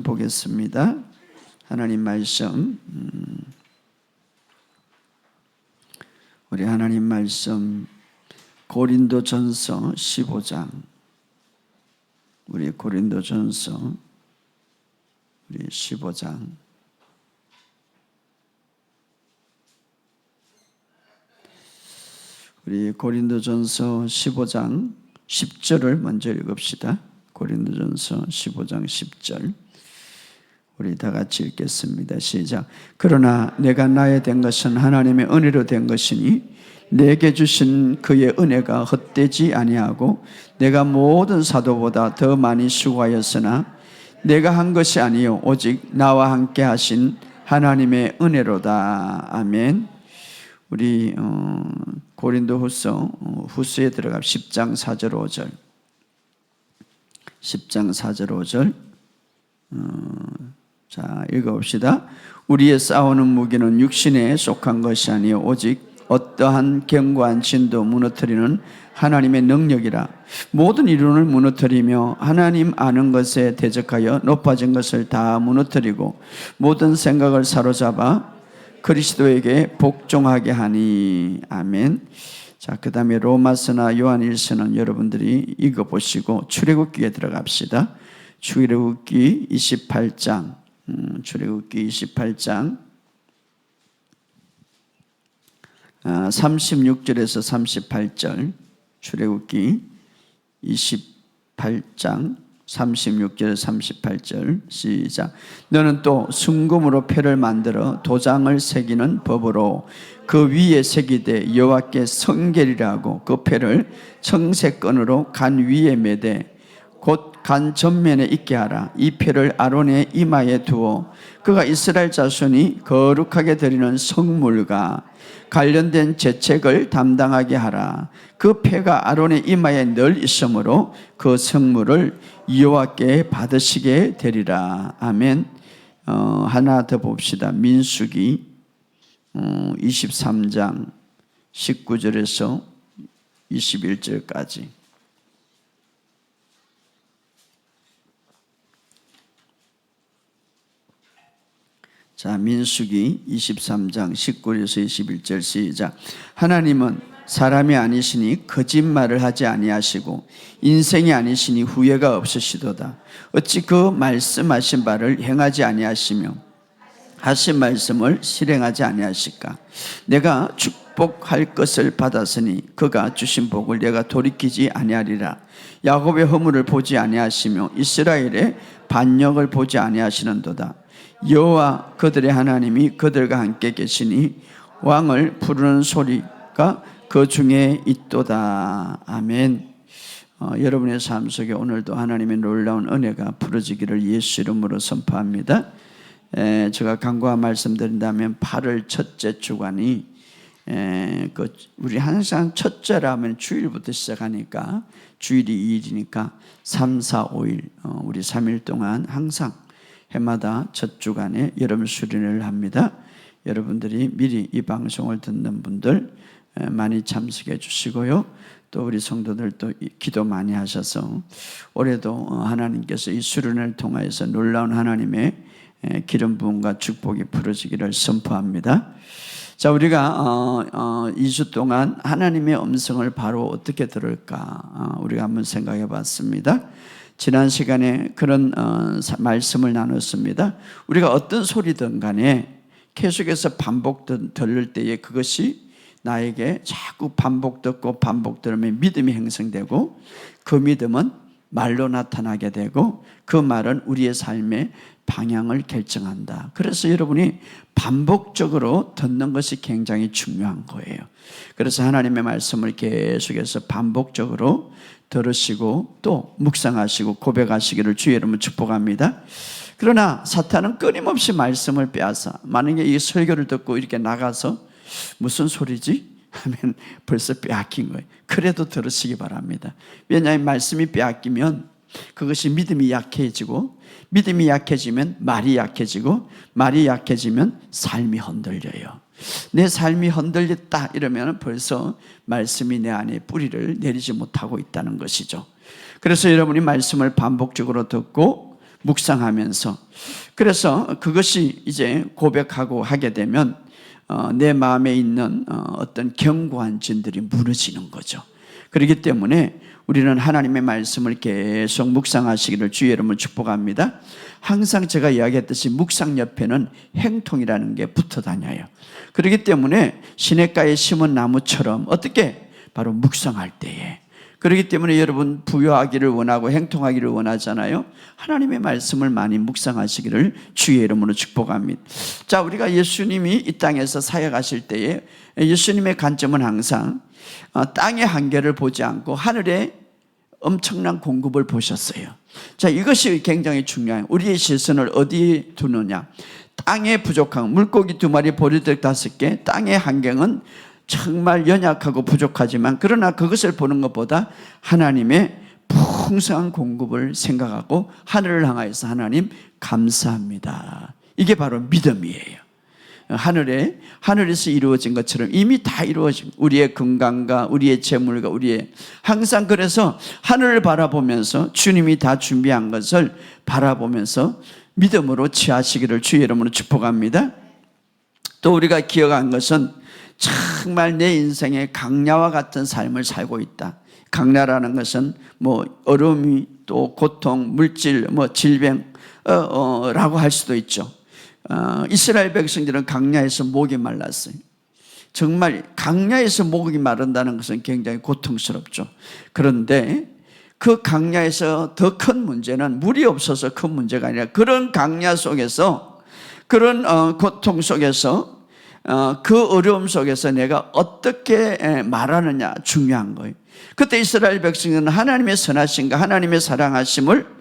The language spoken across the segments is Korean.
보겠습니다. 하나님 말씀, 우리 하나님 말씀 고린도전서 15장, 우리 고린도전서 15장 우리 고린도전서 15장 10절을 먼저 읽읍시다. 고린도전서 15장 10절 우리 다 같이 읽겠습니다. 시작. 그러나 내가 나에 된 것은 하나님의 은혜로 된 것이니 내게 주신 그의 은혜가 헛되지 아니하고 내가 모든 사도보다 더 많이 수고하였으나 내가 한 것이 아니요 오직 나와 함께 하신 하나님의 은혜로다. 아멘. 우리 고린도후서 후서에 들어가 10장 4절 5절 10장 4절 5절 자, 읽어봅시다. 우리의 싸우는 무기는 육신에 속한 것이 아니요 오직 어떠한 견고한 진도 무너뜨리는 하나님의 능력이라. 모든 이론을 무너뜨리며 하나님 아는 것에 대적하여 높아진 것을 다 무너뜨리고 모든 생각을 사로잡아 그리스도에게 복종하게 하니. 아멘. 자, 그 다음에 로마서나 요한일서는 여러분들이 읽어보시고 출애굽기에 들어갑시다. 출애굽기 28장 출애굽기 28장 36절에서 38절 출애굽기 28장 36절에서 38절 시작. 너는 또 순금으로 패를 만들어 도장을 새기는 법으로 그 위에 새기되 여호와께 성결이라고 그 패를 청색건으로 간 위에 매되 곧 간 전면에 있게 하라. 이 패를 아론의 이마에 두어 그가 이스라엘 자손이 거룩하게 드리는 성물과 관련된 제책을 담당하게 하라. 그 패가 아론의 이마에 늘 있으므로 그 성물을 여호와께 받으시게 되리라. 아멘. 하나 더 봅시다. 민수기 23장 19절에서 21절까지 자, 민수기 23장 19절에서 21절 시작. 하나님은 사람이 아니시니 거짓말을 하지 아니하시고 인생이 아니시니 후회가 없으시도다. 어찌 그 말씀하신 바를 행하지 아니하시며 하신 말씀을 실행하지 아니하실까? 내가 축복할 것을 받았으니 그가 주신 복을 내가 돌이키지 아니하리라. 야곱의 허물을 보지 아니하시며 이스라엘의 반역을 보지 아니하시는도다. 여호와 그들의 하나님이 그들과 함께 계시니 왕을 부르는 소리가 그 중에 있도다. 아멘. 여러분의 삶 속에 오늘도 하나님의 놀라운 은혜가 부러지기를 예수 이름으로 선포합니다. 제가 간과한 말씀드린다면 8월 첫째 주간이 우리 항상 첫째라 하면 주일부터 시작하니까 주일이 2일이니까 3, 4, 5일 우리 3일 동안 항상 해마다 첫 주간에 여름 수련회를 합니다. 여러분들이 미리 이 방송을 듣는 분들 많이 참석해 주시고요. 또 우리 성도들도 기도 많이 하셔서 올해도 하나님께서 이 수련회를 통하여서 놀라운 하나님의 기름 부음과 축복이 부러지기를 선포합니다. 자, 우리가 2주 동안 하나님의 음성을 바로 어떻게 들을까 우리가 한번 생각해 봤습니다. 지난 시간에 그런 말씀을 나눴습니다. 우리가 어떤 소리든 간에 계속해서 반복 들을 때에 그것이 나에게 자꾸 반복 듣고 반복 들으면 믿음이 형성되고 그 믿음은 말로 나타나게 되고 그 말은 우리의 삶의 방향을 결정한다. 그래서 여러분이 반복적으로 듣는 것이 굉장히 중요한 거예요. 그래서 하나님의 말씀을 계속해서 반복적으로 들으시고 또 묵상하시고 고백하시기를 주의 이름으로 축복합니다. 그러나 사탄은 끊임없이 말씀을 빼앗아 만약에 이 설교를 듣고 이렇게 나가서 무슨 소리지? 하면 벌써 빼앗긴 거예요. 그래도 들으시기 바랍니다. 왜냐하면 말씀이 빼앗기면 그것이 믿음이 약해지고 믿음이 약해지면 말이 약해지고 말이 약해지면 삶이 흔들려요. 내 삶이 흔들렸다 이러면 벌써 말씀이 내 안에 뿌리를 내리지 못하고 있다는 것이죠. 그래서 여러분이 말씀을 반복적으로 듣고 묵상하면서. 그래서 그것이 이제 고백하고 하게 되면 내 마음에 있는 어떤 견고한 진들이 무너지는 거죠. 그렇기 때문에 우리는 하나님의 말씀을 계속 묵상하시기를 주의 이름으로 축복합니다. 항상 제가 이야기했듯이 묵상 옆에는 행통이라는 게 붙어 다녀요. 그렇기 때문에 시냇가에 심은 나무처럼 어떻게? 바로 묵상할 때에. 그렇기 때문에 여러분 부유하기를 원하고 행통하기를 원하잖아요. 하나님의 말씀을 많이 묵상하시기를 주의 이름으로 축복합니다. 자, 우리가 예수님이 이 땅에서 사역하실 때에 예수님의 관점은 항상 땅의 한계를 보지 않고 하늘의 엄청난 공급을 보셨어요. 자, 이것이 굉장히 중요해요. 우리의 시선을 어디에 두느냐. 땅의 부족함, 물고기 2마리, 보리떡 5개, 땅의 환경은 정말 연약하고 부족하지만 그러나 그것을 보는 것보다 하나님의 풍성한 공급을 생각하고 하늘을 향하여서 하나님 감사합니다. 이게 바로 믿음이에요. 하늘에서 이루어진 것처럼 이미 다 이루어진 우리의 건강과 우리의 재물과 우리의 항상 그래서 하늘을 바라보면서 주님이 다 준비한 것을 바라보면서 믿음으로 취하시기를 주의 이름으로 축복합니다. 또 우리가 기억한 것은 정말 내 인생에 강야와 같은 삶을 살고 있다. 강야라는 것은 어려움이 또 고통, 물질, 질병 라고 할 수도 있죠. 이스라엘 백성들은 강야에서 목이 말랐어요. 정말 강야에서 목이 마른다는 것은 굉장히 고통스럽죠. 그런데 그 강야에서 더 큰 문제는 물이 없어서 큰 문제가 아니라 그런 강야 속에서 그런 고통 속에서 그 어려움 속에서 내가 어떻게 말하느냐 중요한 거예요. 그때 이스라엘 백성들은 하나님의 선하심과 하나님의 사랑하심을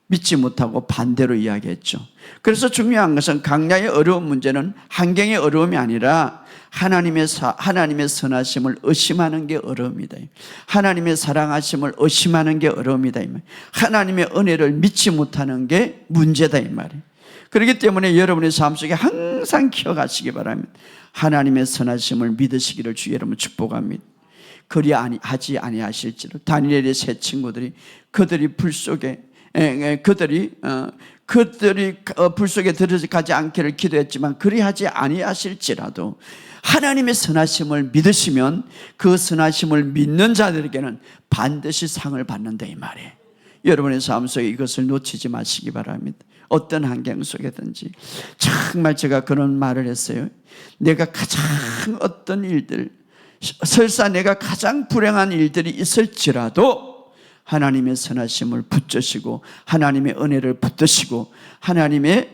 믿지 못하고 반대로 이야기했죠. 그래서 중요한 것은 강야의 어려운 문제는 환경의 어려움이 아니라 하나님의 선하심을 의심하는 게 어려움이다. 하나님의 사랑하심을 의심하는 게 어려움이다. 하나님의 은혜를 믿지 못하는 게 문제다 이 말이에요. 그렇기 때문에 여러분의 삶 속에 항상 기억하시기 바랍니다. 하나님의 선하심을 믿으시기를 주의 이름으로 축복합니다. 그리하지 아니하실지로 다니엘의 세 친구들이 그들이 불 속에 들어가지 않기를 기도했지만 그리하지 아니하실지라도 하나님의 선하심을 믿으시면 그 선하심을 믿는 자들에게는 반드시 상을 받는다 이 말이에요. 여러분의 삶 속에 이것을 놓치지 마시기 바랍니다. 어떤 환경 속에든지. 정말 제가 그런 말을 했어요. 내가 가장 어떤 일들, 설사 내가 가장 불행한 일들이 있을지라도 하나님의 선하심을 붙드시고 하나님의 은혜를 붙드시고 하나님의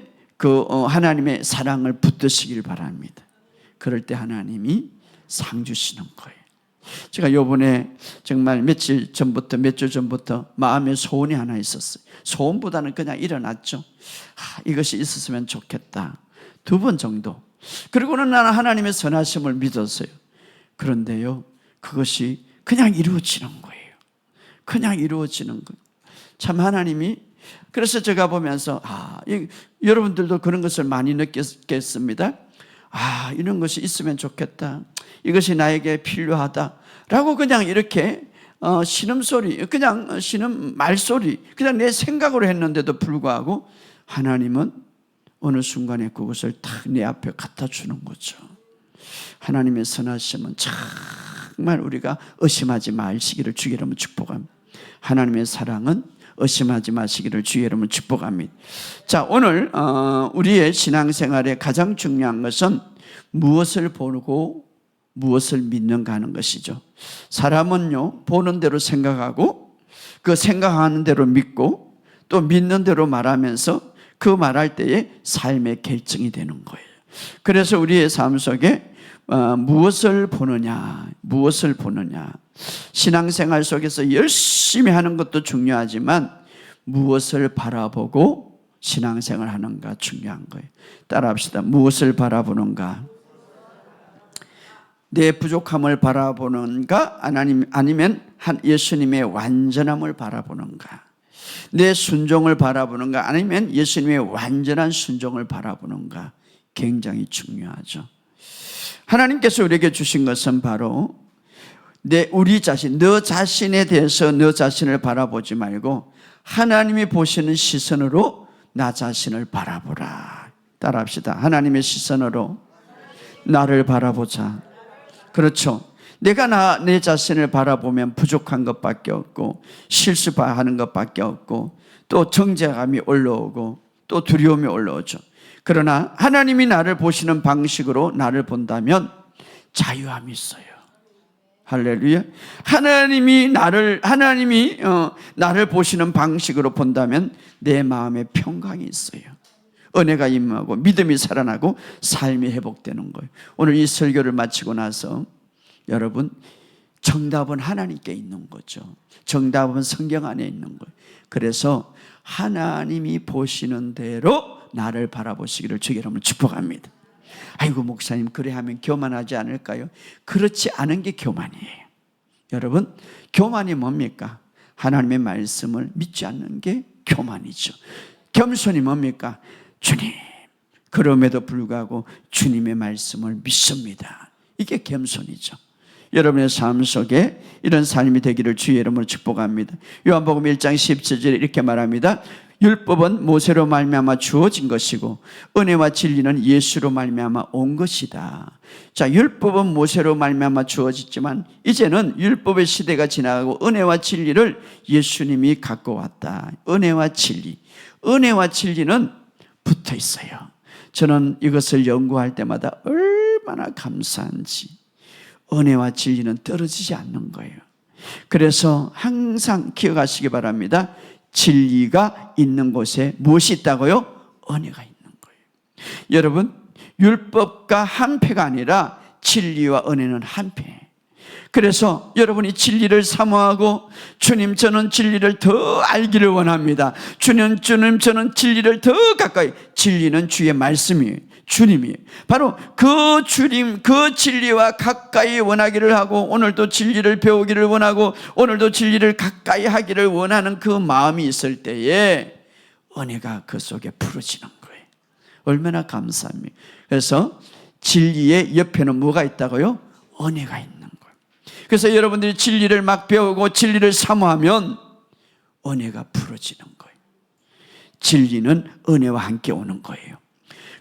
사랑을 붙드시길 바랍니다. 그럴 때 하나님이 상 주시는 거예요. 제가 요번에 정말 몇 주 전부터 마음에 소원이 하나 있었어요. 소원보다는 그냥 일어났죠. 이것이 있었으면 좋겠다. 2번 정도. 그리고는 나는 하나님의 선하심을 믿었어요. 그런데요, 그것이 그냥 이루어지는 거예요. 그냥 이루어지는 거예요. 참 하나님이. 그래서 제가 보면서 여러분들도 그런 것을 많이 느꼈겠습니다. 이런 것이 있으면 좋겠다. 이것이 나에게 필요하다라고 그냥 이렇게 신음소리, 그냥 신음 말소리, 그냥 내 생각으로 했는데도 불구하고 하나님은 어느 순간에 그것을 딱 내 앞에 갖다 주는 거죠. 하나님의 선하심은 정말 우리가 의심하지 마시기를 주의 이름으로 축복합니다. 하나님의 사랑은 의심하지 마시기를 주의 이름으로 축복합니다. 자, 오늘 우리의 신앙생활에 가장 중요한 것은 무엇을 보고 무엇을 믿는가 하는 것이죠. 사람은요, 보는 대로 생각하고 그 생각하는 대로 믿고 또 믿는 대로 말하면서 그 말할 때에 삶의 결정이 되는 거예요. 그래서 우리의 삶 속에 무엇을 보느냐. 신앙생활 속에서 열심히 하는 것도 중요하지만 무엇을 바라보고 신앙생활 하는가 중요한 거예요. 따라합시다. 무엇을 바라보는가? 내 부족함을 바라보는가? 아니면 예수님의 완전함을 바라보는가? 내 순종을 바라보는가? 아니면 예수님의 완전한 순종을 바라보는가? 굉장히 중요하죠. 하나님께서 우리에게 주신 것은 바로 우리 자신, 너 자신에 대해서 너 자신을 바라보지 말고 하나님이 보시는 시선으로 나 자신을 바라보라. 따라합시다. 하나님의 시선으로 나를 바라보자. 그렇죠. 내가 내 자신을 바라보면 부족한 것밖에 없고 실수하는 것밖에 없고 또 정죄감이 올라오고 또 두려움이 올라오죠. 그러나 하나님이 나를 보시는 방식으로 나를 본다면 자유함이 있어요. 할렐루야. 하나님이 나를 보시는 방식으로 본다면 내 마음에 평강이 있어요. 은혜가 임하고 믿음이 살아나고 삶이 회복되는 거예요. 오늘 이 설교를 마치고 나서 여러분, 정답은 하나님께 있는 거죠. 정답은 성경 안에 있는 거예요. 그래서 하나님이 보시는 대로 나를 바라보시기를 주의 이름으로 축복합니다. 아이고 목사님 그래 하면 교만하지 않을까요? 그렇지 않은 게 교만이에요. 여러분, 교만이 뭡니까? 하나님의 말씀을 믿지 않는 게 교만이죠. 겸손이 뭡니까? 주님, 그럼에도 불구하고 주님의 말씀을 믿습니다. 이게 겸손이죠. 여러분의 삶 속에 이런 삶이 되기를 주의 이름으로 축복합니다. 요한복음 1장 17절에 이렇게 말합니다. 율법은 모세로 말미암아 주어진 것이고 은혜와 진리는 예수로 말미암아 온 것이다. 자, 율법은 모세로 말미암아 주어졌지만 이제는 율법의 시대가 지나가고 은혜와 진리를 예수님이 갖고 왔다. 은혜와 진리는 붙어 있어요. 저는 이것을 연구할 때마다 얼마나 감사한지. 은혜와 진리는 떨어지지 않는 거예요. 그래서 항상 기억하시기 바랍니다. 진리가 있는 곳에 무엇이 있다고요? 은혜가 있는 거예요. 여러분, 율법과 한패가 아니라 진리와 은혜는 한패. 그래서 여러분이 진리를 사모하고 주님 저는 진리를 더 알기를 원합니다. 주님 저는 진리를 더 가까이. 진리는 주의 말씀이에요. 주님이에요. 바로 그 주님, 그 진리와 가까이 원하기를 하고 오늘도 진리를 배우기를 원하고 오늘도 진리를 가까이 하기를 원하는 그 마음이 있을 때에 은혜가 그 속에 풀어지는 거예요. 얼마나 감사합니까? 그래서 진리의 옆에는 뭐가 있다고요? 은혜가 있는 거예요. 그래서 여러분들이 진리를 막 배우고 진리를 사모하면 은혜가 풀어지는 거예요. 진리는 은혜와 함께 오는 거예요.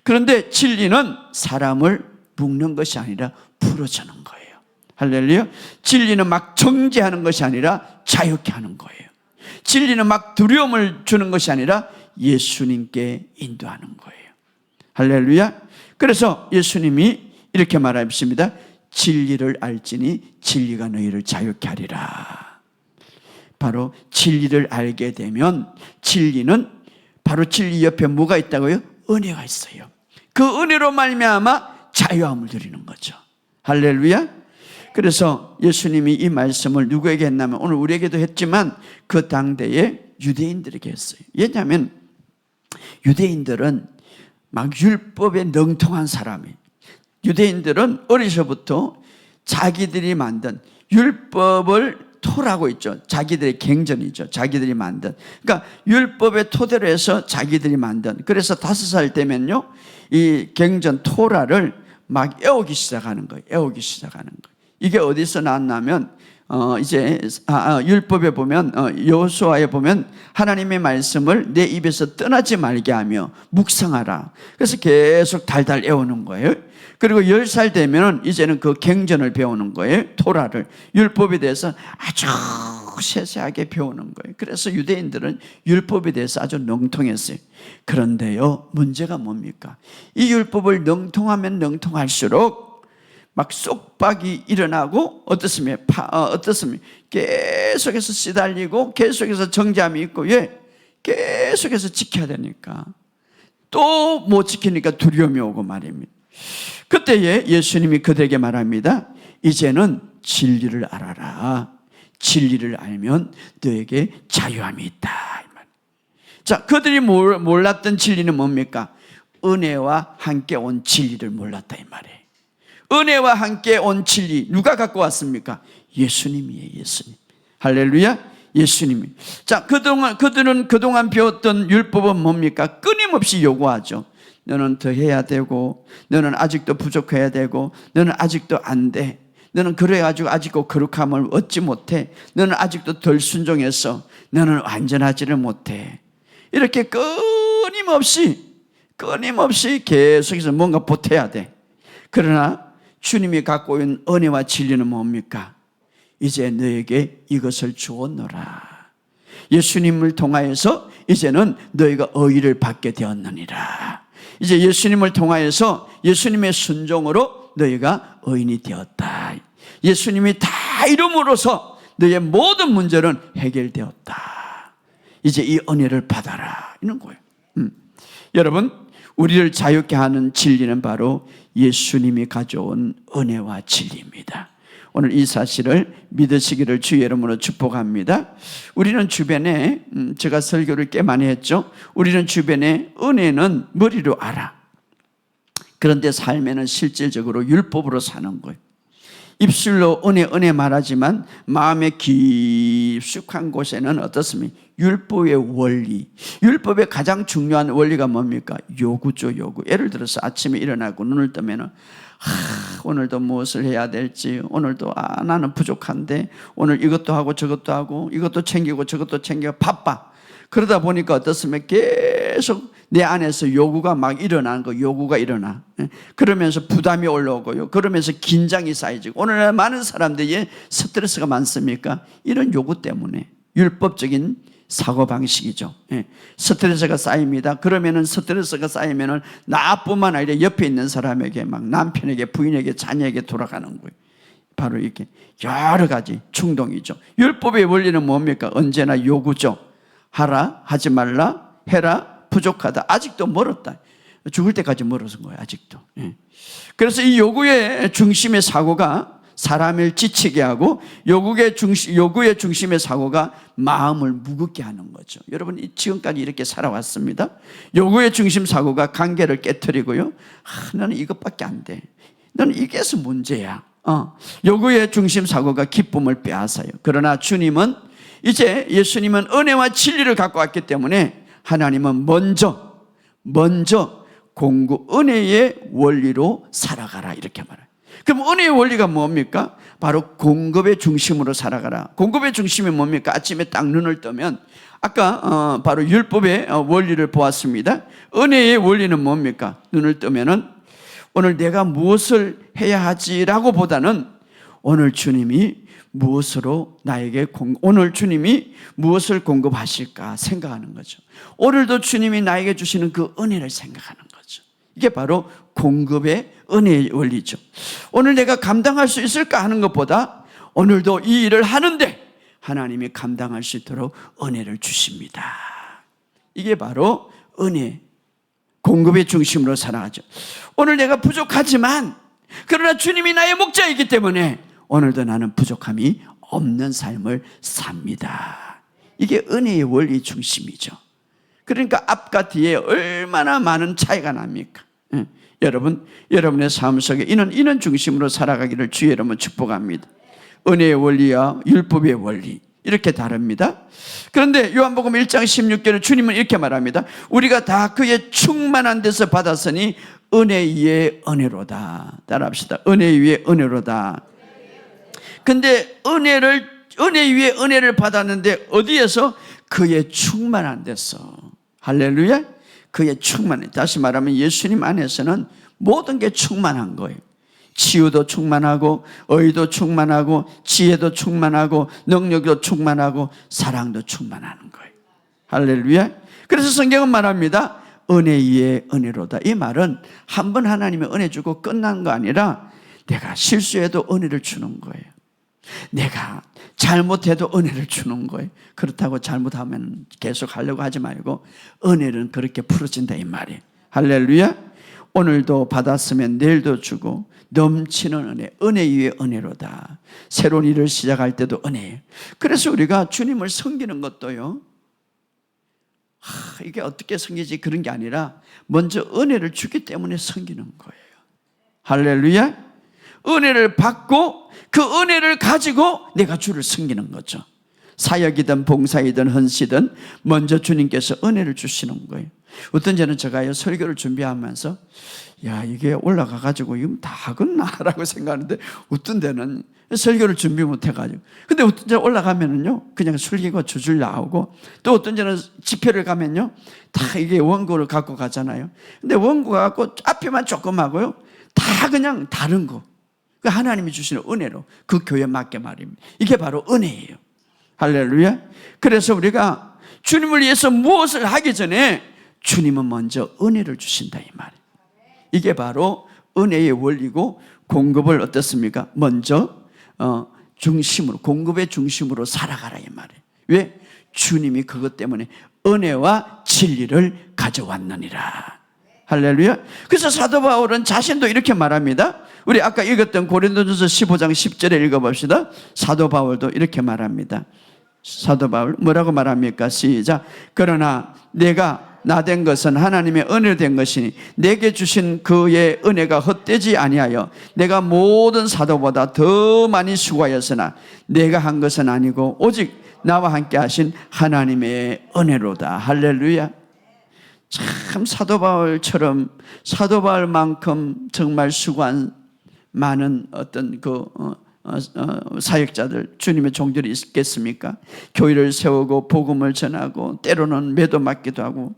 그런데 진리는 사람을 묶는 것이 아니라 풀어주는 거예요. 할렐루야. 진리는 막 정죄하는 것이 아니라 자유케 하는 거예요. 진리는 막 두려움을 주는 것이 아니라 예수님께 인도하는 거예요. 할렐루야. 그래서 예수님이 이렇게 말하십니다. 진리를 알지니 진리가 너희를 자유케 하리라. 바로 진리를 알게 되면 진리는 바로 진리 옆에 뭐가 있다고요? 은혜가 있어요. 그 은혜로 말미암아 자유함을 누리는 거죠. 할렐루야. 그래서 예수님이 이 말씀을 누구에게 했냐면 오늘 우리에게도 했지만 그 당대에 유대인들에게 했어요. 왜냐하면 유대인들은 막 율법에 능통한 사람이에요. 유대인들은 어려서부터 자기들이 만든 율법을 토라고 있죠. 자기들의 갱전이죠. 자기들이 만든. 그러니까 율법의 토대로 해서 자기들이 만든. 그래서 5살 되면요, 이 갱전 토라를 막 애우기 시작하는 거예요. 애우기 시작하는 거예요. 이게 어디서 나왔냐면 이제 율법에 보면 여호수아에 보면 하나님의 말씀을 내 입에서 떠나지 말게 하며 묵상하라. 그래서 계속 달달 애우는 거예요. 그리고 10살 되면 이제는 그 갱전을 배우는 거예요. 토라를. 율법에 대해서 아주 세세하게 배우는 거예요. 그래서 유대인들은 율법에 대해서 아주 능통했어요. 그런데요, 문제가 뭡니까? 이 율법을 능통하면 능통할수록 막 쏙박이 일어나고 어떻습니까? 계속해서 시달리고 계속해서 정죄함이 있고 계속해서 지켜야 되니까 또 못 지키니까 두려움이 오고 말입니다. 그때에 예수님이 그들에게 말합니다. 이제는 진리를 알아라. 진리를 알면 너에게 자유함이 있다. 자, 그들이 몰랐던 진리는 뭡니까? 은혜와 함께 온 진리를 몰랐다 이 말이에요. 은혜와 함께 온 진리 누가 갖고 왔습니까? 예수님이에요. 예수님. 할렐루야. 예수님이. 자, 그들은 그동안 배웠던 율법은 뭡니까? 끊임없이 요구하죠. 너는 더 해야 되고, 너는 아직도 부족해야 되고, 너는 아직도 안 돼. 너는 그래가지고 아직도 거룩함을 얻지 못해. 너는 아직도 덜 순종해서 너는 완전하지를 못해. 이렇게 끊임없이 계속해서 뭔가 보태야 돼. 그러나 주님이 갖고 있는 은혜와 진리는 뭡니까? 이제 너에게 이것을 주었노라. 예수님을 통하여서 이제는 너희가 의의를 받게 되었느니라. 이제 예수님을 통하여서 예수님의 순종으로 너희가 의인이 되었다. 예수님이 다 이름으로써 너의 모든 문제는 해결되었다. 이제 이 은혜를 받아라, 이런 거예요. 여러분, 우리를 자유케 하는 진리는 바로 예수님이 가져온 은혜와 진리입니다. 오늘 이 사실을 믿으시기를 주의 이름으로 축복합니다. 우리는 주변에, 제가 설교를 꽤 많이 했죠. 우리는 주변에 은혜는 머리로 알아. 그런데 삶에는 실질적으로 율법으로 사는 거예요. 입술로 은혜 말하지만 마음의 깊숙한 곳에는 어떻습니까? 율법의 원리. 율법의 가장 중요한 원리가 뭡니까? 요구죠, 요구. 예를 들어서 아침에 일어나고 눈을 뜨면은 오늘도 무엇을 해야 될지, 오늘도 나는 부족한데 오늘 이것도 하고 저것도 하고 이것도 챙기고 저것도 챙기고 바빠. 그러다 보니까 어떻습니까? 계속 내 안에서 요구가 막 일어나는 거, 요구가 일어나. 그러면서 부담이 올라오고요. 그러면서 긴장이 쌓이지고. 오늘날 많은 사람들이 스트레스가 많습니까? 이런 요구 때문에. 율법적인 사고방식이죠. 스트레스가 쌓입니다. 그러면은 스트레스가 쌓이면은 나뿐만 아니라 옆에 있는 사람에게, 막 남편에게, 부인에게, 자녀에게 돌아가는 거예요. 바로 이렇게 여러 가지 충동이죠. 율법의 원리는 뭡니까? 언제나 요구죠. 하라, 하지 말라, 해라, 부족하다. 아직도 멀었다. 죽을 때까지 멀어진 거예요, 아직도. 그래서 이 요구의 중심의 사고가 사람을 지치게 하고, 요구의 중심의 사고가 마음을 무겁게 하는 거죠. 여러분, 지금까지 이렇게 살아왔습니다. 요구의 중심 사고가 관계를 깨트리고요. 너는 이것밖에 안 돼. 너는 이게서 문제야. 요구의 중심 사고가 기쁨을 빼앗아요. 그러나 주님은, 이제 예수님은 은혜와 진리를 갖고 왔기 때문에 하나님은 먼저 은혜의 원리로 살아가라, 이렇게 말해요. 그럼 은혜의 원리가 뭡니까? 바로 공급의 중심으로 살아가라. 공급의 중심이 뭡니까? 아침에 딱 눈을 뜨면, 아까 바로 율법의 원리를 보았습니다. 은혜의 원리는 뭡니까? 눈을 뜨면은 오늘 내가 무엇을 해야 하지라고 보다는 오늘 주님이 오늘 주님이 무엇을 공급하실까 생각하는 거죠. 오늘도 주님이 나에게 주시는 그 은혜를 생각하는 거죠. 이게 바로 공급의 은혜의 원리죠. 오늘 내가 감당할 수 있을까 하는 것보다 오늘도 이 일을 하는데 하나님이 감당할 수 있도록 은혜를 주십니다. 이게 바로 은혜, 공급의 중심으로 살아가죠. 오늘 내가 부족하지만 그러나 주님이 나의 목자이기 때문에 오늘도 나는 부족함이 없는 삶을 삽니다. 이게 은혜의 원리 중심이죠. 그러니까 앞과 뒤에 얼마나 많은 차이가 납니까? 여러분, 여러분의 삶 속에 이는 중심으로 살아가기를 주의 이름으로 축복합니다. 은혜의 원리와 율법의 원리, 이렇게 다릅니다. 그런데 요한복음 1장 16절에 주님은 이렇게 말합니다. 우리가 다 그의 충만한 데서 받았으니 은혜 위에 은혜로다. 따라합시다. 은혜 위에 은혜로다. 근데 은혜 위에 은혜를 받았는데 어디에서? 그의 충만한 데서. 할렐루야. 그의 충만해. 다시 말하면 예수님 안에서는 모든 게 충만한 거예요. 치유도 충만하고, 의도 충만하고, 지혜도 충만하고, 능력도 충만하고, 사랑도 충만하는 거예요. 할렐루야. 그래서 성경은 말합니다. 은혜 위에 은혜로다. 이 말은 한 번 하나님의 은혜 주고 끝난 거 아니라 내가 실수해도 은혜를 주는 거예요. 내가 잘못해도 은혜를 주는 거예요. 그렇다고 잘못하면 계속 하려고 하지 말고 은혜는 그렇게 풀어진다, 이 말이에요. 할렐루야. 오늘도 받았으면 내일도 주고 넘치는 은혜 위에 은혜로다. 새로운 일을 시작할 때도 은혜예요. 그래서 우리가 주님을 섬기는 것도요, 이게 어떻게 섬기지 그런 게 아니라 먼저 은혜를 주기 때문에 섬기는 거예요. 할렐루야. 은혜를 받고 그 은혜를 가지고 내가 주를 섬기는 거죠. 사역이든 봉사이든 헌시든 먼저 주님께서 은혜를 주시는 거예요. 어떤 저는 제가 설교를 준비하면서 야, 이게 올라가가지고 이건 다 하겠나? 라고 생각하는데 어떤 데는 설교를 준비 못 해가지고. 근데 어떤 데 올라가면은요, 그냥 술기가 줄줄 나오고, 또 어떤 데는 집회를 가면요, 다 이게 원고를 갖고 가잖아요. 근데 원고 갖고 앞에만 조금 하고요, 다 그냥 다른 거. 하나님이 주시는 은혜로 그 교회에 맞게 말입니다. 이게 바로 은혜예요. 할렐루야. 그래서 우리가 주님을 위해서 무엇을 하기 전에 주님은 먼저 은혜를 주신다 이 말이에요. 이게 바로 은혜의 원리고, 공급을 어떻습니까? 먼저 중심으로, 공급의 중심으로 살아가라 이 말이에요. 왜? 주님이 그것 때문에 은혜와 진리를 가져왔느니라. 할렐루야. 그래서 사도 바울은 자신도 이렇게 말합니다. 우리 아까 읽었던 고린도전서 15장 10절에 읽어봅시다. 사도 바울도 이렇게 말합니다. 사도 바울 뭐라고 말합니까? 시작. 그러나 내가 나 된 것은 하나님의 은혜로 된 것이니 내게 주신 그의 은혜가 헛되지 아니하여 내가 모든 사도보다 더 많이 수고하였으나 내가 한 것은 아니고 오직 나와 함께 하신 하나님의 은혜로다. 할렐루야. 참 사도 바울처럼, 사도 바울만큼 정말 수고한 많은 어떤 사역자들, 주님의 종들이 있겠습니까? 교회를 세우고 복음을 전하고 때로는 매도 맞기도 하고.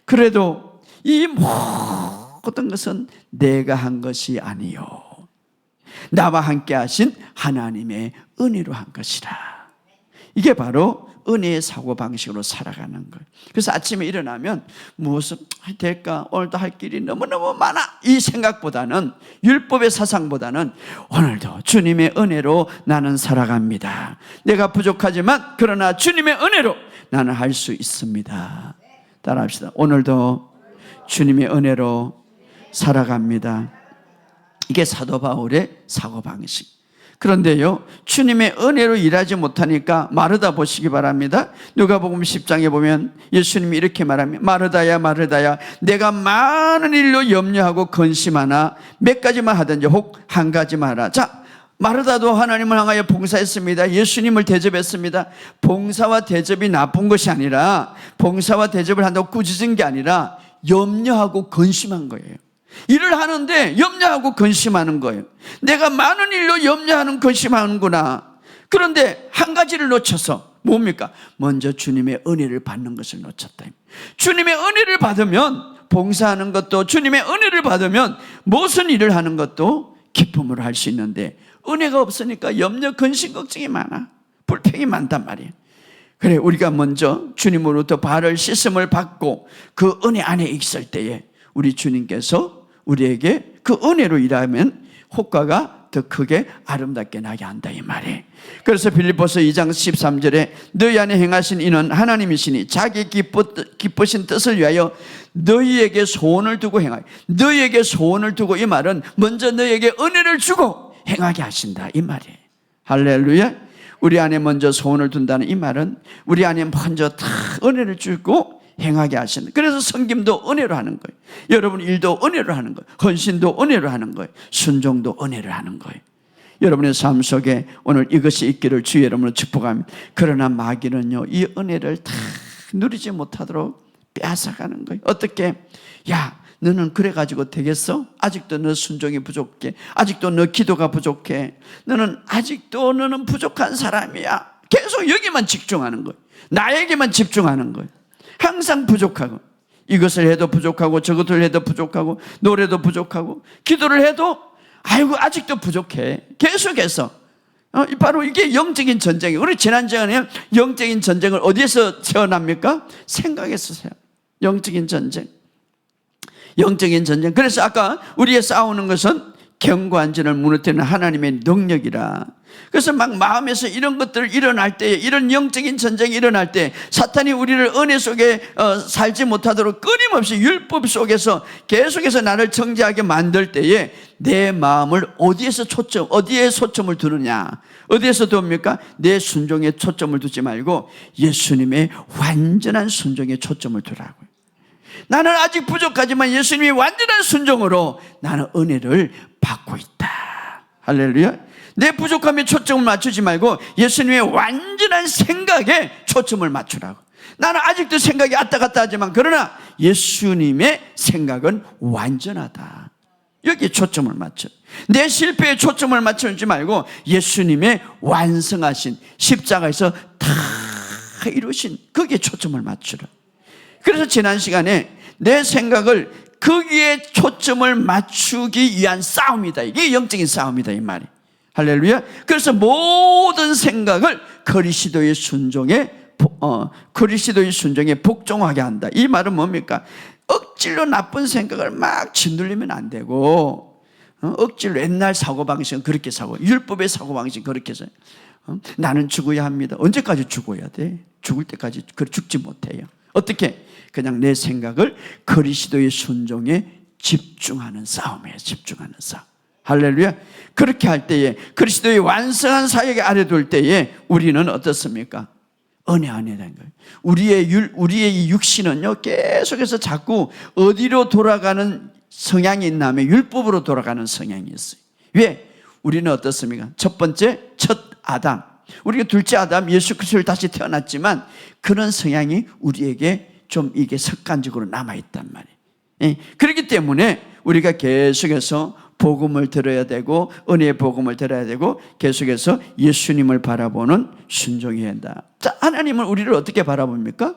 그래도 이 모든 것은 내가 한 것이 아니요 나와 함께 하신 하나님의 은혜로 한 것이라. 이게 바로 은혜의 사고방식으로 살아가는 거예요. 그래서 아침에 일어나면 무엇을 될까? 오늘도 할 길이 너무너무 많아, 이 생각보다는, 율법의 사상보다는 오늘도 주님의 은혜로 나는 살아갑니다. 내가 부족하지만 그러나 주님의 은혜로 나는 할 수 있습니다. 따라합시다. 오늘도 주님의 은혜로 살아갑니다. 이게 사도 바울의 사고방식. 그런데요, 주님의 은혜로 일하지 못하니까 마르다 보시기 바랍니다. 누가복음 10장에 보면 예수님이 이렇게 말합니다. 마르다야 마르다야, 내가 많은 일로 염려하고 근심하나 몇 가지만 하든지 혹 한 가지만 하라. 자, 마르다도 하나님을 향하여 봉사했습니다. 예수님을 대접했습니다. 봉사와 대접이 나쁜 것이 아니라, 봉사와 대접을 한다고 꾸짖은 게 아니라 염려하고 근심한 거예요. 일을 하는데 염려하고 근심하는 거예요. 내가 많은 일로 염려하는 근심하는구나. 그런데 한 가지를 놓쳐서 뭡니까? 먼저 주님의 은혜를 받는 것을 놓쳤다. 주님의 은혜를 받으면 봉사하는 것도, 주님의 은혜를 받으면 무슨 일을 하는 것도 기쁨으로 할 수 있는데, 은혜가 없으니까 염려, 근심, 걱정이 많아. 불평이 많단 말이에요. 그래, 우리가 먼저 주님으로부터 발을 씻음을 받고 그 은혜 안에 있을 때에 우리 주님께서 우리에게 그 은혜로 일하면 효과가 더 크게 아름답게 나게 한다 이 말이에요. 그래서 빌립보서 2장 13절에 너희 안에 행하신 이는 하나님이시니 자기 기쁘신 뜻을 위하여 너희에게 소원을 두고 행하여. 너희에게 소원을 두고, 이 말은 먼저 너희에게 은혜를 주고 행하게 하신다 이 말이에요. 할렐루야. 우리 안에 먼저 소원을 둔다는 이 말은 우리 안에 먼저 다 은혜를 주고 행하게 하신다. 그래서 섬김도 은혜로 하는 거예요. 여러분 일도 은혜로 하는 거예요. 헌신도 은혜로 하는 거예요. 순종도 은혜로 하는 거예요. 여러분의 삶 속에 오늘 이것이 있기를 주 여러분을 축복합니다. 그러나 마귀는요, 이 은혜를 다 누리지 못하도록 빼앗아가는 거예요. 어떻게? 야, 너는 그래가지고 되겠어? 아직도 너 순종이 부족해. 아직도 너 기도가 부족해. 너는 부족한 사람이야. 계속 여기만 집중하는 거예요. 나에게만 집중하는 거예요. 항상 부족하고, 이것을 해도 부족하고 저것을 해도 부족하고 노래도 부족하고 기도를 해도 아이고 아직도 부족해. 계속해서 바로 이게 영적인 전쟁이에요. 우리 지난주에는 영적인 전쟁을 어디에서 체험합니까? 생각에서 세요. 영적인 전쟁. 그래서 아까 우리의 싸우는 것은 견고한 진을 무너뜨리는 하나님의 능력이라. 그래서 막 마음에서 이런 것들 일어날 때, 이런 영적인 전쟁이 일어날 때 사탄이 우리를 은혜 속에 살지 못하도록 끊임없이 율법 속에서 계속해서 나를 정죄하게 만들 때에 내 마음을 어디에 초점을 두느냐? 어디에서 둡니까? 내 순종에 초점을 두지 말고 예수님의 완전한 순종에 초점을 두라고요. 나는 아직 부족하지만 예수님이 완전한 순종으로 나는 은혜를 받고 있다. 할렐루야. 내 부족함에 초점을 맞추지 말고 예수님의 완전한 생각에 초점을 맞추라고. 나는 아직도 생각이 왔다 갔다 하지만 그러나 예수님의 생각은 완전하다. 여기에 초점을 맞춰. 내 실패에 초점을 맞추지 말고 예수님의 완성하신 십자가에서 다 이루신 거기에 초점을 맞추라. 그래서 지난 시간에 내 생각을 거기에 초점을 맞추기 위한 싸움이다. 이게 영적인 싸움이다 이 말이. 할렐루야. 그래서 모든 생각을 그리스도의 순종에 복종하게 한다. 이 말은 뭡니까? 억지로 나쁜 생각을 막 짓눌리면 안 되고, 억지로 옛날 사고방식은 그렇게 율법의 사고방식은 그렇게 해서 나는 죽어야 합니다. 언제까지 죽어야 돼? 죽을 때까지 죽지 못해요. 어떻게? 그냥 내 생각을 그리스도의 순종에 집중하는 싸움이에요. 집중하는 싸움. 할렐루야. 그렇게 할 때에 그리스도의 완성한 사역 아래 둘 때에 우리는 어떻습니까? 은혜 안에 된 거예요. 우리의 이 육신은요 계속해서 자꾸 어디로 돌아가는 성향이 있냐면 율법으로 돌아가는 성향이 있어요. 왜? 우리는 어떻습니까? 첫 번째 첫 아담, 우리가 둘째 아담 예수 그리스도를 다시 태어났지만 그런 성향이 우리에게 좀 이게 습관적으로 남아있단 말이에요. 그렇기 때문에 우리가 계속해서 복음을 들어야 되고 은혜의 복음을 들어야 되고 계속해서 예수님을 바라보는 순종이 된다. 자, 하나님은 우리를 어떻게 바라봅니까?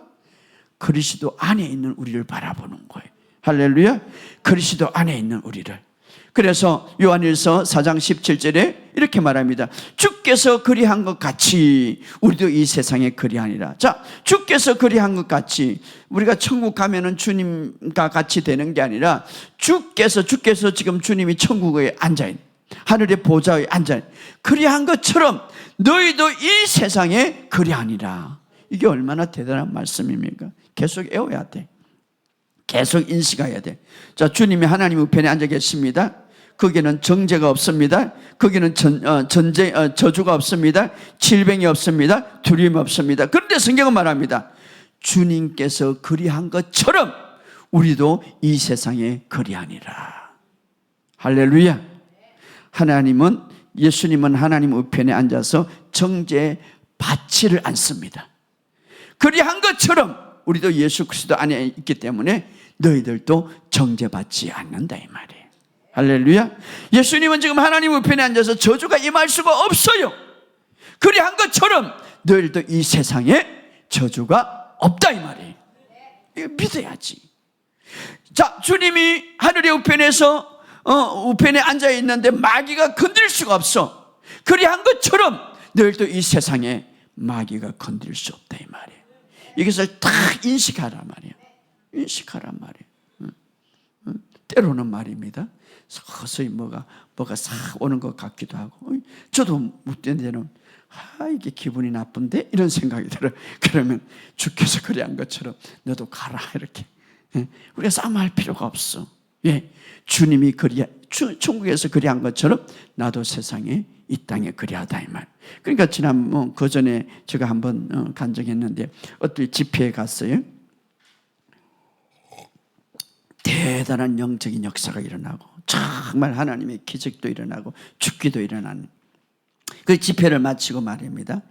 그리스도 안에 있는 우리를 바라보는 거예요. 할렐루야. 그리스도 안에 있는 우리를. 그래서 요한일서 4장 17절에 이렇게 말합니다. 주께서 그리한 것 같이 우리도 이 세상에 그리하니라. 자, 주께서 그리한 것 같이 우리가 천국 가면은 주님과 같이 되는 게 아니라 주께서 지금 주님이 천국에 앉아있는 하늘의 보좌에 앉아있는 그리한 것처럼 너희도 이 세상에 그리하니라. 이게 얼마나 대단한 말씀입니까? 계속 외워야 돼. 계속 인식해야 돼. 자, 주님이 하나님 우편에 앉아 계십니다. 거기는 정죄가 없습니다. 거기는 저주가 없습니다. 질병이 없습니다. 두려움이 없습니다. 그런데 성경은 말합니다. 주님께서 그리한 것처럼 우리도 이 세상에 그리하니라. 할렐루야. 예수님은 하나님 우편에 앉아서 정죄 받지를 않습니다. 그리한 것처럼 우리도 예수 그리스도 안에 있기 때문에 너희들도 정죄받지 않는다 이 말이에요. 할렐루야. 예수님은 지금 하나님 우편에 앉아서 저주가 임할 수가 없어요. 그리한 것처럼 너희들도 이 세상에 저주가 없다 이 말이에요. 이거 믿어야지. 자, 주님이 하늘의 우편에서 우편에 앉아 있는데 마귀가 건드릴 수가 없어. 그리한 것처럼 너희들도 이 세상에 마귀가 건드릴 수 없다 이 말이에요. 이것을 다 인식하란 말이에요. 인식하란 말이에요. 때로는 말입니다. 서서히 뭐가 싹 오는 것 같기도 하고, 저도 묻던 데는 이게 기분이 나쁜데 이런 생각이 들어요. 그러면 주께서 그리한 것처럼 너도 가라 이렇게. 우리가 싸움할 필요가 없어. 예, 주님이 천국에서 그리한 것처럼 나도 세상에 이 땅에 그리하다 이 말. 그러니까 지난 그 전에 제가 한번 간증했는데 어떤 집회에 갔어요. 대단한 영적인 역사가 일어나고 정말 하나님의 기적도 일어나고 축기도 일어나는 그 집회를 마치고 말입니다.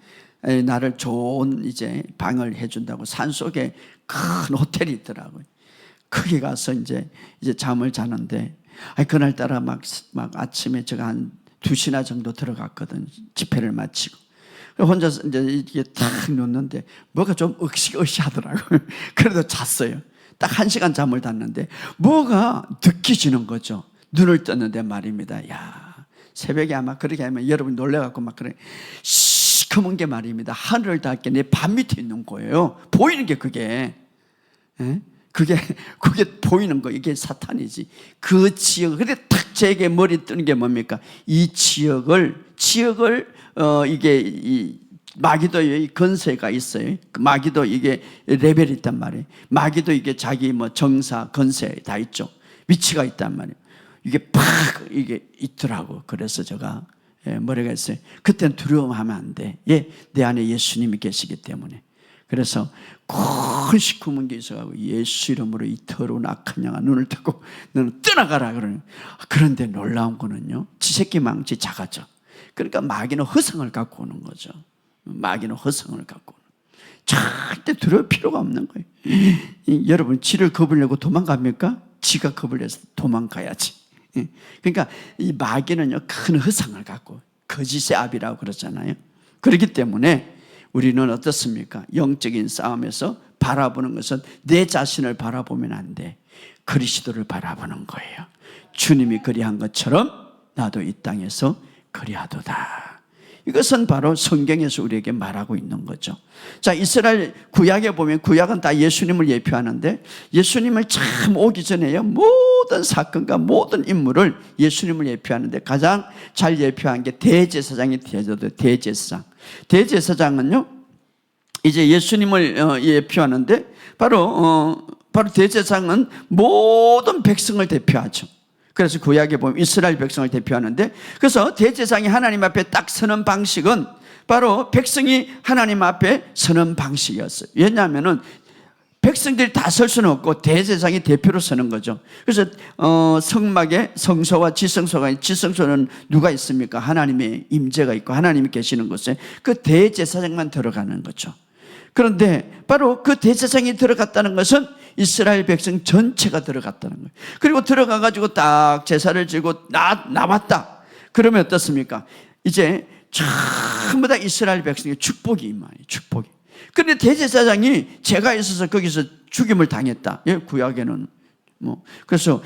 나를 좋은 이제 방을 해준다고 산속에 큰 호텔이 있더라고요. 거기 가서 이제 잠을 자는데 그날따라 막 아침에 제가 한 2시나 정도 들어갔거든. 집회를 마치고 혼자서 이제 이게 딱 눕는데 뭐가 좀 으시하더라고요. 그래도 잤어요. 딱 1시간 잠을 잤는데 뭐가 느껴지는 거죠. 눈을 떴는데 말입니다. 야, 새벽에 아마 그렇게 하면 여러분 놀래갖고 막 그래 시커먼 게 말입니다. 하늘을 닿게 내 발 밑에 있는 거예요. 보이는 게 그게. 그게 보이는 거. 이게 사탄이지. 그 지역. 근데 딱 제게 머리 뜨는 게 뭡니까? 이 지역을 이게 마귀도의 건세가 있어요. 마귀도 이게 레벨이 있단 말이에요. 마귀도 이게 자기 정사, 건세 다 있죠. 위치가 있단 말이에요. 이게 이게 있더라고. 그래서 제가 뭐라고 했어요? 그때는 두려움하면 안 돼. 내 안에 예수님이 계시기 때문에. 그래서 큰 시커먼 게 있어가지고 예수 이름으로 이 더러운 악한 영아 눈을 뜨고 너는 떠나가라 그러는. 그런데 놀라운 거는요, 지새끼 망치 작아져. 그러니까 마귀는 허성을 갖고 오는 거죠. 마귀는 허성을 갖고 오는. 절대 두려울 필요가 없는 거예요. 여러분, 쥐를 겁을 내고 도망갑니까? 쥐가 겁을 내서 도망가야지. 그러니까 이 마귀는요, 큰 허상을 갖고 거짓의 압이라고 그러잖아요. 그렇기 때문에 우리는 어떻습니까? 영적인 싸움에서 바라보는 것은 내 자신을 바라보면 안 돼. 그리스도를 바라보는 거예요. 주님이 그리한 것처럼 나도 이 땅에서 그리하도다. 이것은 바로 성경에서 우리에게 말하고 있는 거죠. 자, 이스라엘 구약에 보면, 구약은 다 예수님을 예표하는데, 예수님을 참 오기 전에요, 모든 사건과 모든 인물을 예수님을 예표하는데 가장 잘 예표한 게 대제사장이 되어도 대제사장. 대제사장은요, 이제 예수님을 예표하는데 바로 대제사장은 모든 백성을 대표하죠. 그래서 구약에 보면 이스라엘 백성을 대표하는데, 그래서 대제사장이 하나님 앞에 딱 서는 방식은 바로 백성이 하나님 앞에 서는 방식이었어요. 왜냐하면은 백성들이 다 설 수는 없고 대제사장이 대표로 서는 거죠. 그래서 성막에 성소와 지성소가, 지성소는 누가 있습니까? 하나님의 임재가 있고 하나님이 계시는 곳에 그 대제사장만 들어가는 거죠. 그런데 바로 그 대제사장이 들어갔다는 것은 이스라엘 백성 전체가 들어갔다는 거예요. 그리고 들어가가지고 딱 제사를 지고 나왔다. 그러면 어떻습니까? 이제 전부 다 이스라엘 백성의 축복이 임하요. 축복이. 그런데 대제사장이 죄가 있어서 거기서 죽임을 당했다. 예, 구약에는 그래서